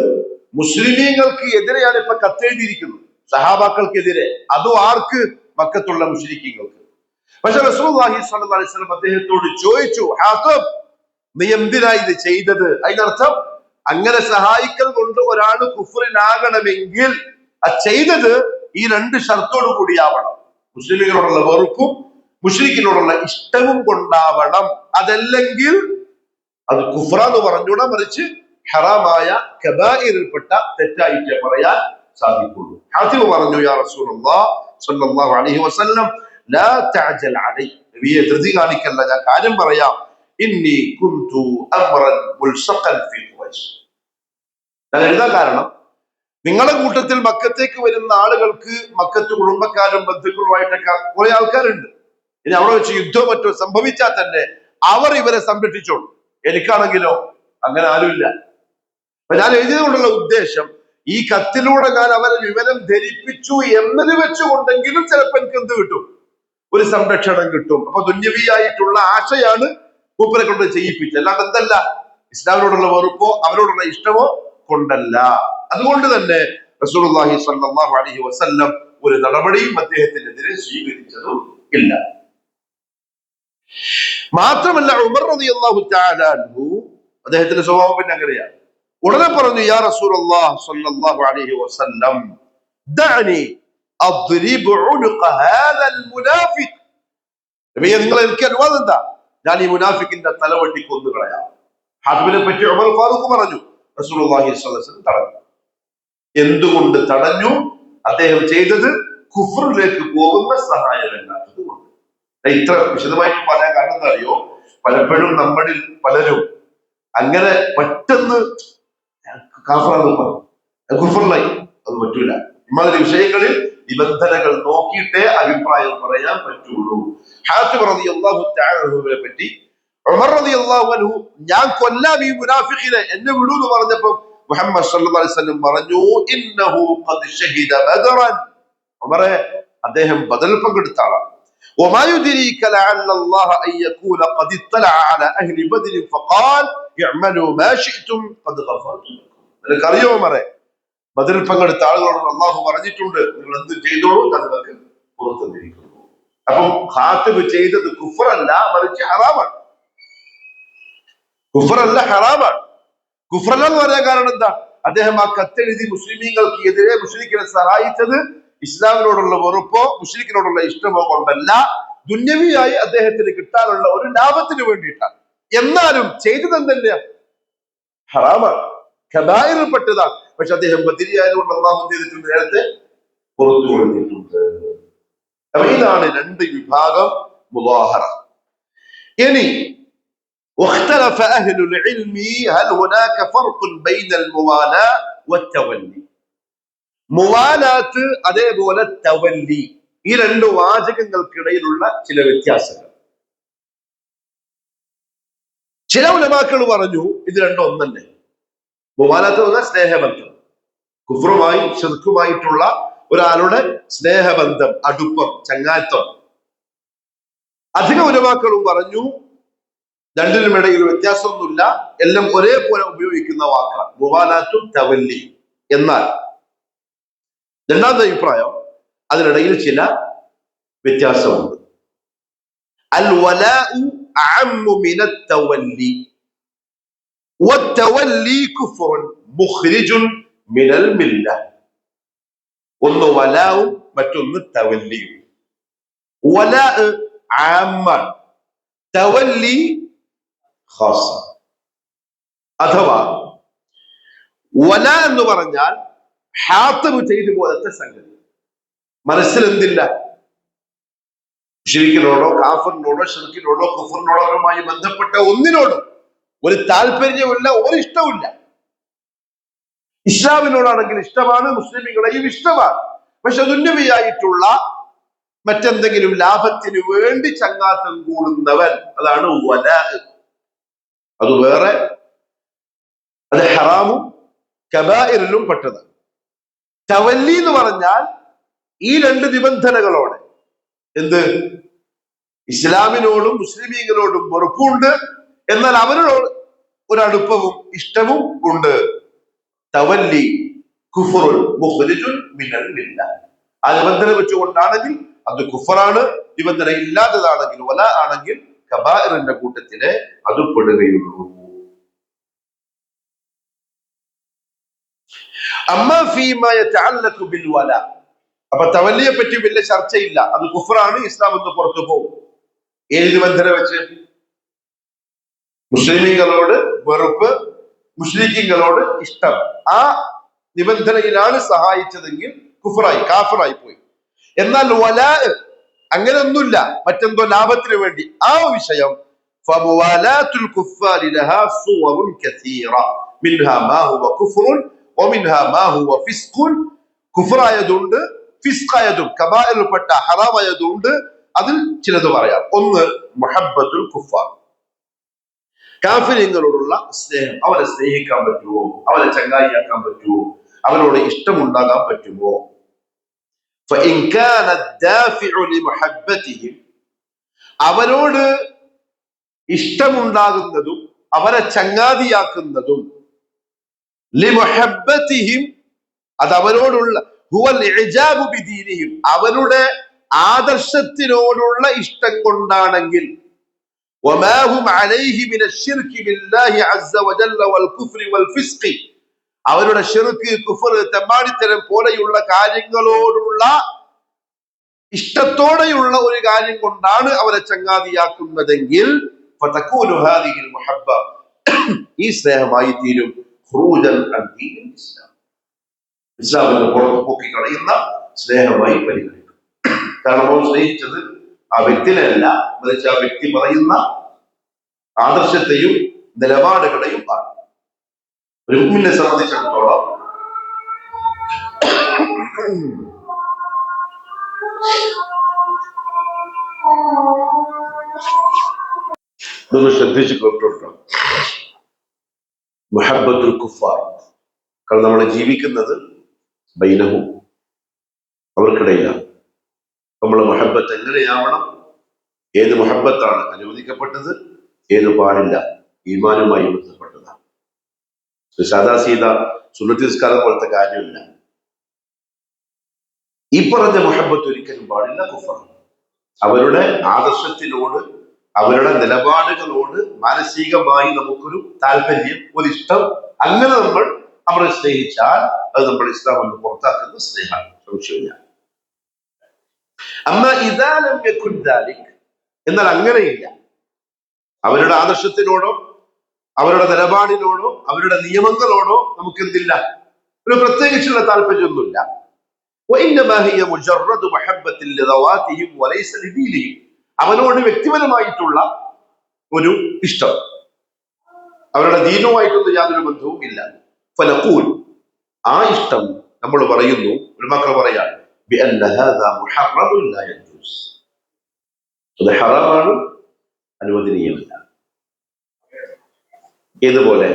[SPEAKER 1] മുസ്ലിമീങ്ങൾക്ക് എതിരെയാണ് ഇപ്പൊ കത്തെഴുതിയിരിക്കുന്നത്, സഹാബാക്കൾക്കെതിരെ. അതും ആർക്ക്? മക്കത്തുള്ള മുശ്രിക്കീങ്ങൾക്ക്. പക്ഷെ റസൂലുള്ളാഹി സ്വല്ലല്ലാഹു അലൈഹി വസല്ലം അദ്ദേഹത്തോട് ചോദിച്ചു, ഹാത്തിബ് നീ എന്തിനാ ഇത് ചെയ്തത്? അതിനർത്ഥം അങ്ങനെ സഹായിക്കൽ കൊണ്ട് ഒരാൾ കുഫറിലാകണമെങ്കിൽ അത് ചെയ്തത് ഈ രണ്ട് ഷർത്തോടു കൂടിയാവണം. മുസ്ലിമികളോടുള്ള വെറുപ്പും മുശ്രിക്കിനോടുള്ള ഇഷ്ടവും കൊണ്ടാവണം. അതല്ലെങ്കിൽ അത് കുഫ്രാന്ന് പറഞ്ഞൂടാ, മറിച്ച് ഹറാമായ കബായിറിൽപ്പെട്ട തെറ്റായിട്ടേ പറയാൻ സാധിക്കുള്ളൂ. ഹാത്തിബ് പറഞ്ഞു, യാ റസൂലുള്ളാഹി സ്വല്ലല്ലാഹു അലൈഹി വസല്ലം ലാ തഅജൽ അലൈ, നബിയെ ധൃതി കാണിക്കല്ല, ഞാൻ കാര്യം പറയാം. ഇന്നി കുന്തു അംറൻ മുൽസഖൻ ഫീ ഖുറൈശ്. ഞാൻ എഴുതാൻ കാരണം, നിങ്ങളുടെ കൂട്ടത്തിൽ മക്കത്തേക്ക് വരുന്ന ആളുകൾക്ക് മക്കത്ത് കുടുംബക്കാരും ബന്ധുക്കളുമായിട്ടൊക്കെ കുറെ ആൾക്കാരുണ്ട്. ഇനി അവിടെ വെച്ച് യുദ്ധമോ മറ്റോ സംഭവിച്ചാൽ തന്നെ അവർ ഇവരെ സംരക്ഷിച്ചോളൂ. എനിക്കാണെങ്കിലോ അങ്ങനെ ആരുമില്ല. അപ്പൊ ഞാൻ എഴുതിയതുകൊണ്ടുള്ള ഉദ്ദേശം, ഈ കത്തിലൂടെ ഞാൻ അവരെ വിവരം ധരിപ്പിച്ചു എന്നത് വെച്ചുകൊണ്ടെങ്കിലും ചിലപ്പോൾ എനിക്ക് എന്ത് കിട്ടും? ഒരു സംരക്ഷണം കിട്ടും. അപ്പൊ ദുന്യവിയായിട്ടുള്ള ആശയാണ് മൂപ്പരെ കൊണ്ട് ചെയ്യിപ്പിച്ചത്, അല്ലാണ്ട് എന്തല്ല, ഇസ്ലാമിനോടുള്ള വെറുപ്പോ അവരോടുള്ള ഇഷ്ടമോ കൊണ്ടല്ല. അതുകൊണ്ട് തന്നെ റസൂലുള്ളാഹി സ്വല്ലല്ലാഹു അലൈഹി വസല്ലം ഒരു നടപടിയും അദ്ദേഹത്തിനെതിരെ സ്വീകരിച്ചതും ഇല്ല. മാത്രമല്ല ഉമർ റളിയല്ലാഹു തആല അൻഹു, അദ്ദേഹത്തിന്റെ സ്വഭാവം പിന്നെ അങ്ങനെയാണ്, ഉടനെ പറഞ്ഞു, യാ റസൂലുള്ളാഹി സ്വല്ലല്ലാഹു അലൈഹി വസല്ലം ദഅനി അദ്രിബ് ഉനുഖ ഹാദൽ മുനാഫിഖ്. നബിയെ നിങ്ങൾ എനിക്ക് അനുവാദം എന്താ, ഞാൻ ഈ മുനാഫിക്കിന്റെ തലവെട്ടി കൊന്നുകളയാം. ഹാത്തിബിനെ പറ്റി ഉമർ ഫാറൂഖ് പറഞ്ഞു, റസൂലുള്ളാഹി സ്വല്ലല്ലാഹു അലൈഹി വസല്ലം തടഞ്ഞു. എന്തുകൊണ്ട് തടഞ്ഞു? അദ്ദേഹം ചെയ്തത് കുഫറിലേക്ക് പോകുന്ന സഹായമല്ലാത്തത് കൊണ്ട്. ഇത്ര വിശദമായിട്ട് പറയാൻ കാരണം എന്താ അറിയോ? പലപ്പോഴും നമ്മളിൽ പലരും അങ്ങനെ പെട്ടെന്ന് കുഫറിലായി, അത് പറ്റൂല. ഇമാതിരി വിഷയങ്ങളിൽ നിബന്ധനകൾ നോക്കിയിട്ടേ അഭിപ്രായം പറയാൻ പറ്റുള്ളൂ. ഹാത്തിബ് റളിയല്ലാഹു തആല അൻഹുവിനെ പറ്റി ഉമർ റളിയല്ലാഹു അൻഹു, ഞാൻ കൊല്ലാം ഈ മുനാഫിഖിനെ, എന്നെ വിടൂ എന്ന് പറഞ്ഞപ്പോൾ മുഹമ്മദ് സല്ലല്ലാഹു അലൈഹി വസല്ലം പറഞ്ഞു, ഇന്നഹു ഖദ് ശഹിദ ബദറൻ. ഉമറേ, അദ്ദേഹം ബദറിൽ പങ്കെടുത്ത ആളാണ്. വമാ യുദ്രീക ലഅല്ല അല്ലാഹ അൻ യകൂന ഖദ് ഇത്തലഅ അലാ അഹ്ലി ബദർ ഫഖാൽ ഇഅ്മലൂ മാ ശിഅ്തും ഖദ് ഗഫർതു ലക്കും. നിനക്കറിയോ ഉമറേ, ബദറിൽ പങ്കെടുത്ത ആളുകളോട് അല്ലാഹു പറഞ്ഞിട്ടുണ്ട്, നിങ്ങൾ എന്ത് ചെയ്തോളൂ, ഞാൻ നിങ്ങൾക്ക് പുറത്തു തന്നിരിക്കുന്നു. അപ്പം ഹാത്തിബ് ചെയ്തത് കുഫറല്ല, മറിച്ച് ഹറാമാണ്. കുഫറല്ല, ഹറാമാണ്. കുഫറല്ല എന്ന് പറയാൻ കാരണം എന്താ? അദ്ദേഹം ആ കത്തെഴുതി മുസ്ലിമീങ്ങൾക്ക് എതിരെ മുശ്രിക്കിനെ സഹായിച്ചത് ഇസ്ലാമിനോടുള്ള വെറുപ്പോ മുശ്രിക്കിനോടുള്ള ഇഷ്ടമോ കൊണ്ടല്ല, ദുന്യവിയായി അദ്ദേഹത്തിന് കിട്ടാനുള്ള ഒരു ലാഭത്തിന് വേണ്ടിയിട്ടാണ്. എന്നാലും ചെയ്തത് എന്തല്ല, ഹറാമാണ്, കബായിറിൽപ്പെട്ടതാണ്. പക്ഷെ അദ്ദേഹം ബദരിയായതുകൊണ്ട് അല്ലാഹു ചെയ്തിട്ടുണ്ട്, നേരത്തെ പുറത്തു കൊടുത്തിട്ടുണ്ട്. അപ്പൊ ഇതാണ് രണ്ട് വിഭാഗം മുളാഹറ. ഇനി واختلف أهل العلم هل هناك فرق بين الموالاة والتولي. മുവാലാത്ത് അതേപോലെ തവല്ലി, ഈ രണ്ട് വാചകങ്ങൾക്കിടയിലുള്ള ചില വ്യത്യാസങ്ങൾ. ചില ഉലമാക്കൾ പറഞ്ഞു ഇത് രണ്ടും ഒന്നല്ലേ. മുവാലാത്ത് പറഞ്ഞാൽ സ്നേഹബന്ധം, കുഫറുമായി ശിർക്കുമായിട്ടുള്ള ഒരാളുടെ സ്നേഹബന്ധം, അടുപ്പം, ചങ്ങാത്തം. അധിക ഉലമാക്കളും പറഞ്ഞു രണ്ടിനുമിടയിൽ വ്യത്യാസമൊന്നുമില്ല, എല്ലാം ഒരേപോലെ ഉപയോഗിക്കുന്ന വാക്കാണ് മുവാലാത്തും തവല്ലി. എന്നാൽ രണ്ടാമത്തെ അഭിപ്രായം, അതിനിടയിൽ ചില വ്യത്യാസമുണ്ട്. അൽ വലാഉ അഅമ്മു മിനത് തവല്ലി വത്തവല്ലി കുഫ്റുൻ മുഖ്രിജുൻ മിനൽ മില്ല. ഒന്ന് വലാവും മറ്റൊന്ന് തവല്ലിയും. വലാ ആമ്മാണ്, തവല്ലി ഖാസ. അഥവാ വല എന്ന് പറഞ്ഞാൽ ഹാത്തിബ് ചെയ്തു പോലത്തെ സംഗതി. മനസ്സിൽ എന്തില്ല? ശിർക്കിനോടോ കാഫറിനോടോ ഷിർക്കിനോടോ കുഫറിനോടോമായി ബന്ധപ്പെട്ട ഒന്നിനോടും ഒരു താല്പര്യമില്ല, ഒരു ഇഷ്ടമില്ല. ഇസ്ലാമിനോടാണെങ്കിൽ ഇഷ്ടമാണ്, മുസ്ലിമുകളെയും ഇഷ്ടമാണ്. പക്ഷെ ദുന്യവിയായിട്ടുള്ള മറ്റെന്തെങ്കിലും ലാഭത്തിന് വേണ്ടി ചങ്ങാത്തം കൂടുന്നവൻ, അതാണ് വല. അത് വേറെ, അത് ഹറാമും കബായിറിലും പെട്ടത്. തവല്ലി എന്ന് പറഞ്ഞാൽ ഈ രണ്ട് നിബന്ധനകളോടെ, എന്ത്? ഇസ്ലാമിനോടും മുസ്ലിമീങ്ങളോടും വെറുപ്പുണ്ട്, എന്നാൽ അവരോട് ഒരടുപ്പവും ഇഷ്ടവും ഉണ്ട്. തവല്ലി കുഫ്റുൻ മുഖ്രിജുൻ മിനൽ മില്ല. ആ നിബന്ധന വെച്ചുകൊണ്ടാണെങ്കിൽ അത് കുഫറാണ്, നിബന്ധന ഇല്ലാത്തതാണെങ്കിൽ വല ആണെങ്കിൽ കബായിറിന്റെ കൂട്ടത്തിലെ അത് പെടുകയുള്ളൂ. അമ്മാ ഫീമാ യതഅല്ലഖു ബിൽ വല, അപ്പൊ തവല്ലിയെ പറ്റി വലിയ ചർച്ചയില്ല, അത് കുഫറാണ്, ഇസ്ലാം എന്ന് പുറത്തു പോകും. ഏത് നിബന്ധന വെച്ച്? മുസ്ലിമീങ്ങളോട് വെറുപ്പ്, മുശ്രിക്കീങ്ങളോട് ഇഷ്ടം. ആ നിബന്ധനയിലാണ് സഹായിച്ചതെങ്കിൽ കുഫറായി, കാഫറായി പോയി. എന്നാൽ വലാ അങ്ങനെയൊന്നുമില്ല, മറ്റെന്തോ ലാഭത്തിന് വേണ്ടി, ആ വിഷയം ഫമുവാലാത്തുൽ കുഫാരി ലഹാ സുവറുൻ കസീറ മിൻഹാ മാ ഹുവ കുഫ്റുൻ വമിൻഹാ മാ ഹുവ ഫിസ്ഖുൻ. കുഫറായതുണ്ട്, ഫിസ്ഖായതും കബായിൽപ്പെട്ട ഹറാമായതുണ്ട്. അതിൽ ചിലത് പറയാം. ഒന്ന്, മുഹബ്ബത്തുൽ കുഫാർ, കാഫിര്യങ്ങളോടുള്ള സ്നേഹം. അവരെ സ്നേഹിക്കാൻ പറ്റുമോ? അവരെ ചങ്ങായിയാക്കാൻ പറ്റുമോ? അവരോട് ഇഷ്ടമുണ്ടാകാൻ പറ്റുമോ? فإن كان الدافع لمحبتهم, അവരോട് ഇഷ്ടമുണ്ടാകുന്നതും അവരെ ചങ്ങാതിയാക്കുന്നതും, ലിമുഹബ്ബതിഹിം, അത് അവരോടുള്ള, ഹുവൽ ഇഅജാബു ബിദീനിഹിം, അവരുടെ ആദർശത്തിനോടുള്ള ഇഷ്ടം കൊണ്ടാണെങ്കിൽ, വമാ ഹും അലൈഹി മിനശ്ശിർകി ബില്ലാഹി അസ്സ വജല്ല വൽ കുഫ്രി വൽ ഫിസ്ഖി, അവരുടെ ശിർക്ക്, കുഫർ, തെമ്മാടിത്തരം പോലെയുള്ള കാര്യങ്ങളോടുള്ള ഇഷ്ടത്തോടെയുള്ള ഒരു കാര്യം കൊണ്ടാണ് അവരെ ചങ്ങാതിയാക്കുന്നതെങ്കിൽ ഫതകൂനു ഹാദിഹിൽ മുഹബ്ബ, ഈ സ്നേഹമായി തീരും ഖുറൂജൻ അൻ ദീനിൽ ഇസ്ലാം, ഇസ്ലാമിനെ പുറത്തു പോക്കി കളയുന്ന സ്നേഹമായി പരിഗണിക്കും. കാരണം അവൻ സ്നേഹിച്ചത് ആ വ്യക്തിനെയല്ല, മറിച്ച് ആ വ്യക്തി പറയുന്ന ആദർശത്തെയും നിലപാടുകളെയും ആണ്. ഒരു മുഅ്മിനെ സംബന്ധിച്ചിടത്തോളം ഇതൊന്ന് ശ്രദ്ധിച്ച് കേട്ടോട്ടോ. മുഹബ്ബത്തുൽ കുഫാർ, കാരണം നമ്മൾ ജീവിക്കുന്നത് ബൈനഹും, അവർക്കിടയിലാണ്. നമ്മളെ മുഹബ്ബത്ത് എങ്ങനെയാവണം? ഏത് മുഹബ്ബത്താണ് അനുവദിക്കപ്പെട്ടത്, ഏത് പാടില്ല, ഈമാനുമായി ബന്ധപ്പെട്ടതാണ്. സാദാ സീത സുന്നത്തി നിസ്കാരം പോലത്തെ കാര്യമില്ല. ഈ പറഞ്ഞ മുഹബ്ബത്ത് ഒരിക്കലും പാടില്ല, കുഫറാണ്. അവരുടെ ആദർശത്തിനോട്, അവരുടെ നിലപാടുകളോട് മാനസികമായി നമുക്കൊരു താല്പര്യം, ഒരു ഇഷ്ടം, അങ്ങനെ നമ്മൾ അവരെ സ്നേഹിച്ചാൽ അത് നമ്മൾ ഇസ്ലാം എന്ന് പുറത്താക്കുന്ന സ്നേഹമാണ്, സംശയമില്ല. അമ്മ ഇദാലം യകുൻ ദാലിക്, എന്നാൽ അങ്ങനെയില്ല. അവരുടെ ആദർശത്തിനോടോ അവരുടെ നിലപാടിനോടോ അവരുടെ നിയമങ്ങളോടോ നമുക്ക് എന്തില്ല, ഒരു പ്രത്യേകിച്ചുള്ള താല്പര്യമൊന്നുമില്ല. അവനോട് വ്യക്തിപരമായിട്ടുള്ള ഒരു ഇഷ്ടം, അവരുടെ ദീനുമായിട്ടൊന്നും യാതൊരു ബന്ധവും ഇല്ല. ഫനഖൂൽ, ആ ഇഷ്ടം നമ്മൾ പറയുന്നു, ഉലമാക്കൾ പറയാണ്, അത് ഹറാമാണ്, അനുവദനീയമല്ല. ഏതുപോലെ?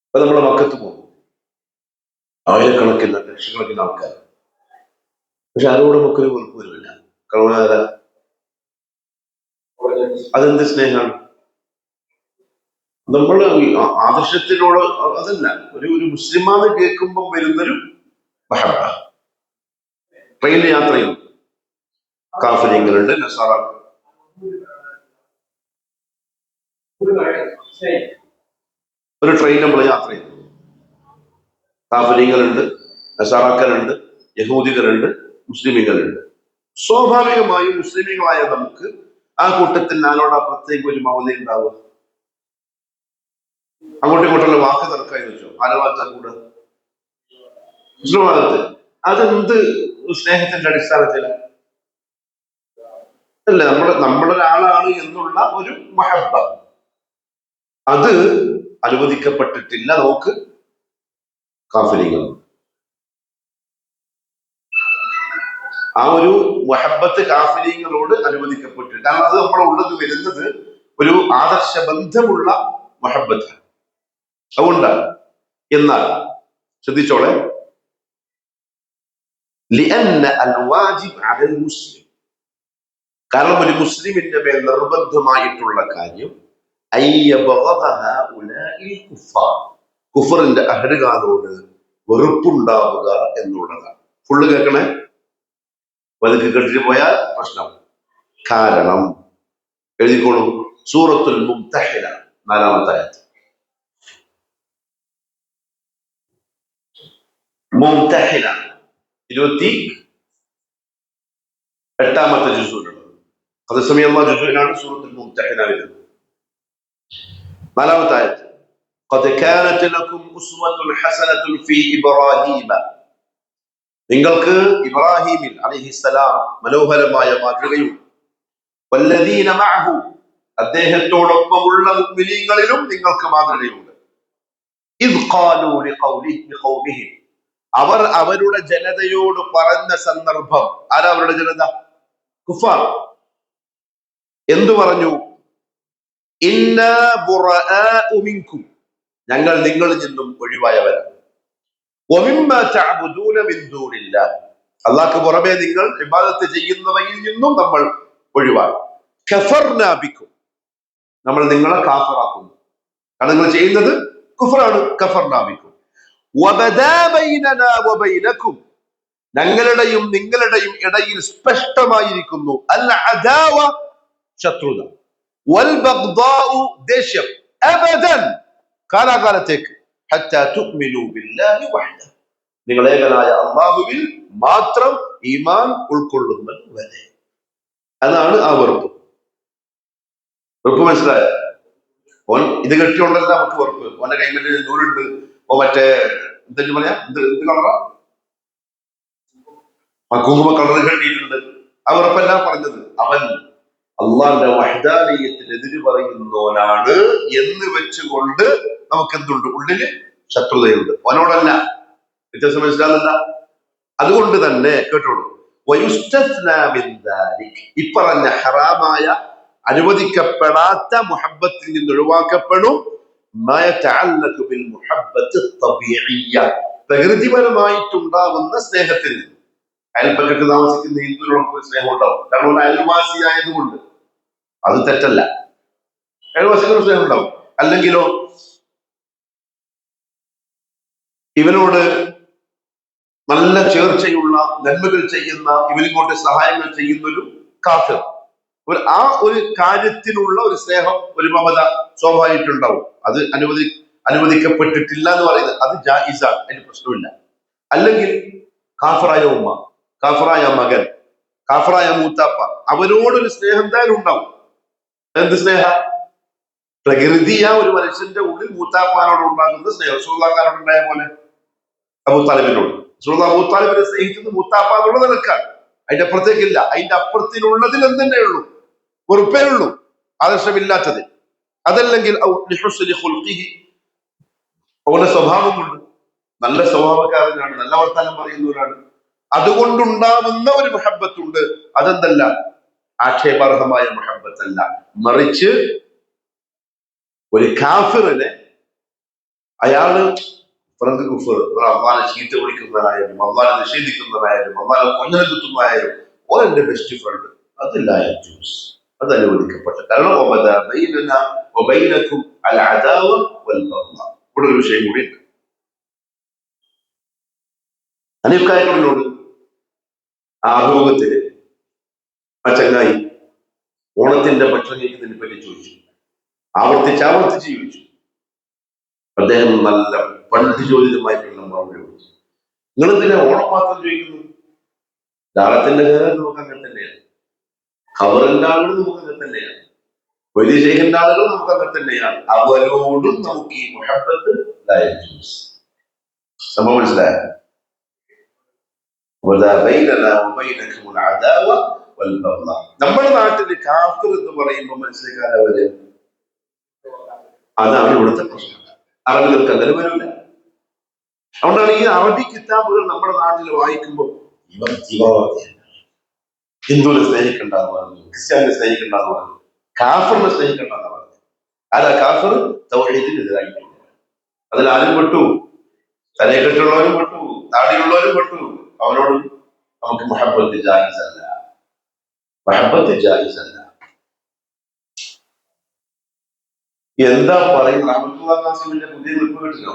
[SPEAKER 1] അപ്പൊ നമ്മളെ മക്കത്ത് പോകും, ആയിരക്കണക്കിന് ലക്ഷക്കണക്കിന് ആൾക്കാർ പക്ഷെ ആരോടും നമുക്കൊരു വെറുപ്പ് വരില്ല. കാരണം അതെന്ത് സ്നേഹമാണ്? നമ്മൾ ആദർശത്തിനോട് അതല്ല, ഒരു മുസ്ലിമാന്ന് കേൾക്കുമ്പോൾ വരുന്നൊരു മഹബ. ട്രെയിനിൽ യാത്ര ചെയ്യും, കാഫര്യങ്ങളുണ്ട്, നസാറ. ഒരു ട്രെയിൻ നമ്മൾ യാത്ര ചെയ്തു, കാഫര്യങ്ങളുണ്ട്, നസാറാക്കലുണ്ട്, യഹൂദികളുണ്ട്, മുസ്ലിമുകളുണ്ട്. സ്വാഭാവികമായും മുസ്ലിമുകളായ നമുക്ക് ആ കൂട്ടത്തിൽ ആരോടാ പ്രത്യേക ഒരു മൗന ഉണ്ടാവുക? അങ്ങോട്ടും ഇങ്ങോട്ടുള്ള വാക്ക് തർക്കമായി വെച്ചോ, ആലോചന കൂടെ മുസ്ലിമാകത്ത്. അതെന്ത് സ്നേഹത്തിന്റെ അടിസ്ഥാനത്തിലാണ്? അല്ലേ, നമ്മളൊരാളാണ് എന്നുള്ള ഒരു മഹബ്ബ, അത് അനുവദിക്കപ്പെട്ടിട്ടില്ല നമുക്ക് കാഫിരികൾ. ആ ഒരു മഹബ്ബത്ത് കാഫിരിങ്ങളോട് അനുവദിക്കപ്പെട്ടില്ല. കാരണം അത് നമ്മുടെ ഉള്ളത് വരുന്നത് ഒരു ആദർശ ബന്ധമുള്ള മഹബ്ബത്താണ്. അതുകൊണ്ടാണ്. എന്നാൽ ശ്രദ്ധിച്ചോളെ, കാരണം ഒരു മുസ്ലിമിന്റെ മേൽ നിർബന്ധമായിട്ടുള്ള കാര്യം കുഫറിന്റെ അഹലുകാരോട് വെറുപ്പുണ്ടാവുക എന്നുള്ളതാണ്. ഫുള്ള് കേൾക്കണേ, പതുക്കെ കേട്ടിട്ട് പോയാൽ പ്രശ്നം. കാരണം എഴുതിക്കോളൂ, സൂറത്തുൽ മുംതഹിന 4-ാമത്തെ ആയത്ത്. മുംതഹിന 28-ാമത്തെ ജുസൂലുള്ളത്. അതേസമയം ജുസൂലാണ് സൂറത്തുൽ മുംതഹിന വരുന്നത്. 4-ാമത്തെ ആയത്ത്, قد كانت لكم أسوة حسنة في إبراهيم. നിങ്ങൾക്ക് ഇബ്രാഹിമിൽ അലൈഹിസ്സലാം മനോഹരമായ മാതൃകയുണ്ട്. വല്ലദീന മഅഹു, അദ്ദേഹത്തോടൊപ്പമുള്ള മുഅ്മിനീങ്ങളിലും നിങ്ങൾക്ക് മാതൃകയുണ്ട്. ഇദ് ഖാലൂ ലിഖൗമിഹിം, അവർ അവരുടെ ജനതയോട് പറഞ്ഞ സന്ദർഭം. ആരാ അവരുടെ ജനത? കുഫാർ. എന്തു പറഞ്ഞു? ഇന്നാ ബുറആഉ മിൻകും, ഞങ്ങൾ നിങ്ങളിൽ നിന്നും ഒഴിവായവരാണ്. വമിമ്മാ തഅബുദൂന മിൻ ദൂനില്ലാഹ്, അല്ലാഹുവിന് പുറമെ നിങ്ങൾ ഇബാദത്ത് ചെയ്യുന്നവയിൽ നിന്നും നമ്മൾ ഒഴിവായി. കഫർനാ ബിക്കും, നമ്മൾ നിങ്ങളെ കാഫിറാക്കുന്നു. കാരണം നിങ്ങൾ ചെയ്യുന്നത് കുഫറാണ്. കഫർനാ ബിക്കും വബദാ ബൈനനാ വബൈനകും, ഞങ്ങളുടെയും നിങ്ങളുടെയും ഇടയിൽ സ്പഷ്ടമായിരിക്കുന്നു അൽ അദാവ, ശത്രുത, വൽ ബഗ്ദാഉ, ദേഷ്യം, അബദൻ, കാലാകാലത്തേക്ക്, ഹത്താ തുഅ്മിനൂ ബില്ലാഹി വഹ്ദഹു, നിങ്ങൾ ഏകനായ അല്ലാഹുവിൽ മാത്രം ഈമാൻ ഉൾക്കൊള്ളുന്നത് വരെ. അതാണ് ആ വെറുപ്പ്. വെറുപ്പ് മനസ്സിലായ? ഓൻ ഇത് കെട്ടിയോണ്ടല്ല നമുക്ക് വെറുപ്പ്. ഓന്റെ കൈമേൽ നൂലുണ്ട്, ഓ മറ്റേ എന്തെങ്കിലും പറയാ, എന്ത് കളറാ, കുങ്കുമ കളർ കെട്ടിയിട്ടുണ്ട്. ആ വെറുപ്പല്ല പറഞ്ഞത്. അവൻ അള്ളാന്റെ വഹ്ദാനിയത്തിനെതിര് പറയുന്നവനാണ് എന്ന് വെച്ചുകൊണ്ട് നമുക്ക് എന്തുണ്ട്? ഉള്ളില് ശത്രുതയുണ്ട്. അവനോടല്ല. വ്യത്യാസം മനസ്സിലാകുന്നില്ല? അതുകൊണ്ട് തന്നെ കേട്ടോളൂ, ഇപ്പറഞ്ഞ ഹറാമായ അനുവദിക്കപ്പെടാത്ത മുഹബ്ബത്തിൽ നിന്ന് ഒഴിവാക്കപ്പെടും പ്രകൃതിപരമായിട്ടുണ്ടാകുന്ന സ്നേഹത്തിൽ നിന്ന്. അയൽപ്പക്കത്ത് താമസിക്കുന്ന ഹിന്ദുവിനോടൊപ്പം സ്നേഹം ഉണ്ടാവും, കാരണം ഒരു അയൽവാസിയായതുകൊണ്ട്. അത് തെറ്റല്ല, അയൽവാസികളോട് സ്നേഹം ഉണ്ടാവും. അല്ലെങ്കിലോ ഇവനോട് നല്ല ചേർച്ചയുള്ള നന്മകൾ ചെയ്യുന്ന, ഇവനിങ്ങോട്ട് സഹായങ്ങൾ ചെയ്യുന്നൊരു കാഫിർ, ആ ഒരു കാര്യത്തിനുള്ള ഒരു സ്നേഹം, ഒരു മമത സ്വാഭാവികമായിട്ടുണ്ടാവും. അത് അനുവദിക്കപ്പെട്ടിട്ടില്ല എന്ന് പറയുന്നത് അത് ജായിസാണ്, അതിന് പ്രശ്നമില്ല. അല്ലെങ്കിൽ കാഫിറായ ഉമ്മ, കാഫിറായ മകൻ, കാഫിറായ മൂത്താപ്പ, അവരോടൊരു സ്നേഹം എന്തായാലും ഉണ്ടാവും. എന്ത് സ്നേഹ? പ്രകൃതിയാ ഒരു മനുഷ്യന്റെ ഉള്ളിൽ മൂത്താപ്പാനോട് ഉണ്ടാകുന്ന സ്നേഹം. റസൂലുള്ളാഹിയോടുണ്ടായ പോലെ അബൂതാലിബിനോട്. അബൂതാലിബിനെ സ്നേഹിക്കുന്നത് മൂത്താപ്പാനുള്ള നിലക്കാണ്, അതിന്റെ അപ്പുറത്തേക്കില്ല. അതിന്റെ അപ്പുറത്തിനുള്ളതിൽ എന്തെന്നെ ഉള്ളൂ? വെറുപ്പേ ഉള്ളൂ, ആദർശമില്ലാത്തത്. അതല്ലെങ്കിൽ അവന്റെ സ്വഭാവം കൊണ്ട് നല്ല സ്വഭാവക്കാരനാണ്, നല്ല വർത്താനം പറയുന്നവരാണ്, അതുകൊണ്ടുണ്ടാവുന്ന ഒരു മുഹബ്ബത്തുണ്ട്. അതെന്തല്ല? ആക്ഷേപാർഹമായ മുഹബ്ബത്തല്ല. മറിച്ച് ഒരു കാഫിറിനെ, അയാള് ഫ്രങ്ക് കുഫർ, അള്ളാനെ ചീത്ത വിളിക്കുന്നതായാലും അള്ളാനെ നിഷേധിക്കുന്നതായാലും അള്ളാനെ കൊഞ്ഞനം കുത്തുന്നതായാലും ഓരെന്റെ ബെസ്റ്റ് ഫ്രണ്ട്, അതില്ല ജ്യൂസ്, അത് അനുവദിക്കപ്പെട്ട. കാരണം ഇവിടെ ഒരു വിഷയം കൂടി ഉണ്ട്. അനിൽക്കായനോട് ആ അഭിമുഖത്തില് ആ ചങ്ങായി ഓണത്തിന്റെ ഭക്ഷണം കഴിക്കുന്നതിനെ പറ്റി ചോദിച്ചു, ആവർത്തിച്ച് ചോദിച്ചു. അദ്ദേഹം നല്ല പണ്ഡിതോചിതമായിട്ടുള്ള മറുപടി ചോദിച്ചു. നിങ്ങളെന്തിനാ ഓണം മാത്രം ചോദിക്കുന്നു? ദാളത്തിന്റെ കാര്യം നമുക്ക് അങ്ങനെ തന്നെയാണ്, ഖബറിന്റെ ആളുകൾ നമുക്ക് അങ്ങനെ തന്നെയാണ്, വൈദ്യശേഖരന്റെ ആളുകൾ നമുക്ക് അങ്ങനെ തന്നെയാണ്. അവരോടും നമുക്ക് ഈ മുഹബ്ബത്ത് സംഭവം മനസ്സിലായ? നമ്മുടെ നാട്ടില് കാഫിർ എന്ന് പറയുമ്പോൾ മനസ്സിലാക്കാൻ അവര്, അതാണ് ഇവിടുത്തെ പ്രശ്നം. അറബികൾക്ക് അങ്ങനെ വരില്ല. അതുകൊണ്ടാണ് ഈ അറബി കിതാബുകൾ നമ്മുടെ നാട്ടിൽ വായിക്കുമ്പോൾ ഇവർ ജീവവാദിയാണ്, ഹിന്ദുവിനെ സ്നേഹിക്കണ്ടെന്ന് പറഞ്ഞു, ക്രിസ്ത്യാനിനെ സ്നേഹിക്കണ്ടെന്ന് പറഞ്ഞു, കാഫറിനെ സ്നേഹിക്കണ്ടെന്ന് പറഞ്ഞു. അല്ല, കാഫർ തൗഹീദിനെതിരായിട്ടുള്ള, അതിൽ ആരും പെട്ടു, തലയെക്കെട്ടുള്ളവരും പെട്ടു, താടിയുള്ളവരും പെട്ടു. അവനോട് നമുക്ക് മുഹബ്ബത്ത് ജായിസല്ല, മുഹബ്ബത്ത് ജായിസല്ല. എന്താ പറയുന്നത്? റഹ്മത്തുള്ളാഹി ഖാസിമിന്റെ പുതിയ ക്ലിപ്പ് കേട്ടില്ലോ?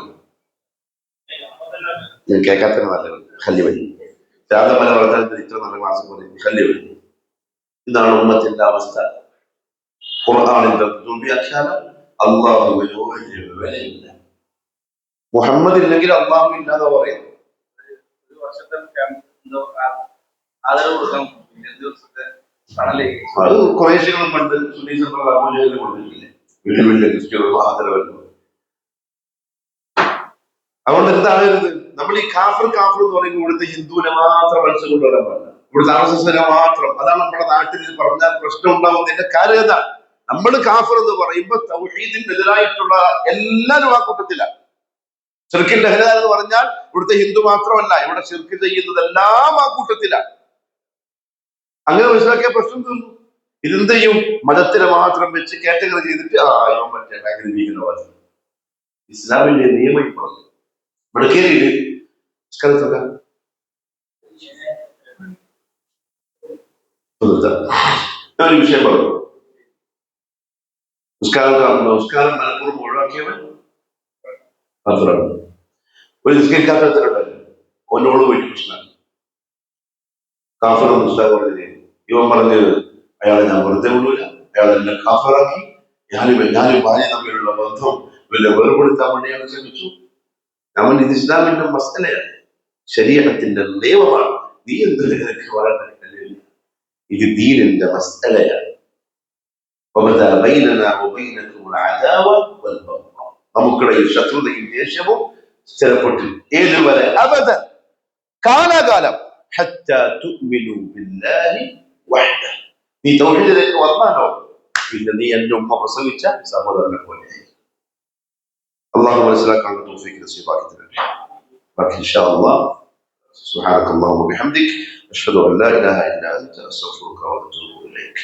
[SPEAKER 1] ഞാൻ കേൾക്കാത്ത നല്ലത്. ഹല്ലിവലി രാധമല വളർത്താൻ ഇത്ര നല്ല ക്ലാസ് പറയും. ഹല്ലിവലി ഇതാണ് ഉമ്മത്തിന്റെ അവസ്ഥ. ഖുർആനിന്റെ വ്യാഖ്യാനം അല്ലാഹുവിനോ വിലയില്ല, മുഹമ്മദ് ഇല്ലെങ്കിൽ അള്ളാഹു ഇല്ലാതെ പറയാം. അത് കുറേശ്ശികളും പണ്ട് സുന്നീസങ്ങൾ ആമോചനം കൊണ്ടിട്ടില്ലേ, വലിയ വലിയ ക്രിസ്ത്യനും ആദരവല്ലോ. അതുകൊണ്ട് എന്താകരുത്, നമ്മൾ ഈ കാഫർ എന്ന് പറയുമ്പോൾ ഇവിടുത്തെ ഹിന്ദുവിനെ മാത്രം മനസ്സിൽ കൊണ്ടുവരാൻ പാടില്ല, ഇവിടുത്തെ ആർഎസ്എസിനെ മാത്രം. അതാണ് നമ്മുടെ നാട്ടിൽ പറഞ്ഞാൽ പ്രശ്നം ഉണ്ടാവുന്നതിന്റെ കാര്യം. ഏതാ? നമ്മൾ കാഫർ എന്ന് പറയുമ്പോൾ തൗഹീദിനെതിരായിട്ടുള്ള എല്ലാവരും ആ കൂട്ടത്തിലാണ്. ഷിർക്കിന്റെ ഹലാൽ എന്ന് പറഞ്ഞാൽ ഇവിടുത്തെ ഹിന്ദു മാത്രമല്ല, ഇവിടെ ഷിർക്ക് ചെയ്യുന്നതെല്ലാം ആ കൂട്ടത്തിലാണ്. അങ്ങനെ മനസ്സിലാക്കിയ പ്രശ്നം തീർന്നു. ഇതെന്ത് ചെയ്യും? മതത്തിനെ മാത്രം വെച്ച് കാറ്റഗറി ചെയ്തിട്ട് ഇവൻ മറ്റേ ഭയങ്കര ഭീകരവാദി. ഇസ്ലാമിന്റെ നിയമം പറഞ്ഞു വടക്കേരിയില് ഞാനൊരു വിഷയം പറഞ്ഞു. നമസ്കാരം മനഃപൂർവ്വം ഒഴിവാക്കിയവൻ മാത്രമാണ്. ഒരു നിസ്കരിക്കാത്തവരുണ്ടായിരുന്നു, ഒന്നോട് പോയിട്ട് പ്രശ്നമാണ്. കാഫർ മുസ്താഖ് ഇവൻ പറഞ്ഞ് അയാളെ ഞാൻ വെറുതെ വിടൂല, അയാളെന്നെ കാഫറാക്കി, ഞാനും ഭാര്യ തമ്മിലുള്ള ബന്ധം വലിയ വേർപെടുത്താൻ വേണ്ടി അയാൾ ശ്രമിച്ചു. നമ്മൾ ഇത് ഇസ്ലാമിന്റെ മസലയാണ്, ശരീഅത്തിന്റെ നിയമമാണ്. നീ എന്ത് നിനക്ക് വളരെ ഇത് ദീനിന്റെ മസലയാണ്. നമുക്കിടയിൽ ശത്രുതയും ദേഷ്യവും സ്ഥിരപ്പെട്ടു. ഏതുവരെ? അബദൻ, കാലാകാലം. നീ തൗഹീദിലേക്ക് വന്നാലോ പിന്നെ നീ എന്റെ ഉമ്മ പ്രസവിച്ച സഹോദരനെ പോലെ. അള്ളാഹു മനസ്സിലാക്കാനുള്ള തൗഫീഖ് നസീബാക്കി തരട്ടെ. ബാക്കി ഇൻഷാ അല്ലാഹ് സുബ്ഹാനക അല്ലാഹുമ്മ വബിഹംദിക അഷ്ഹദു അൻ ലാ ഇലാഹ ഇല്ലാ അൻത അസ്തഗ്ഫിറുക വഅതൂബു ഇലൈക്.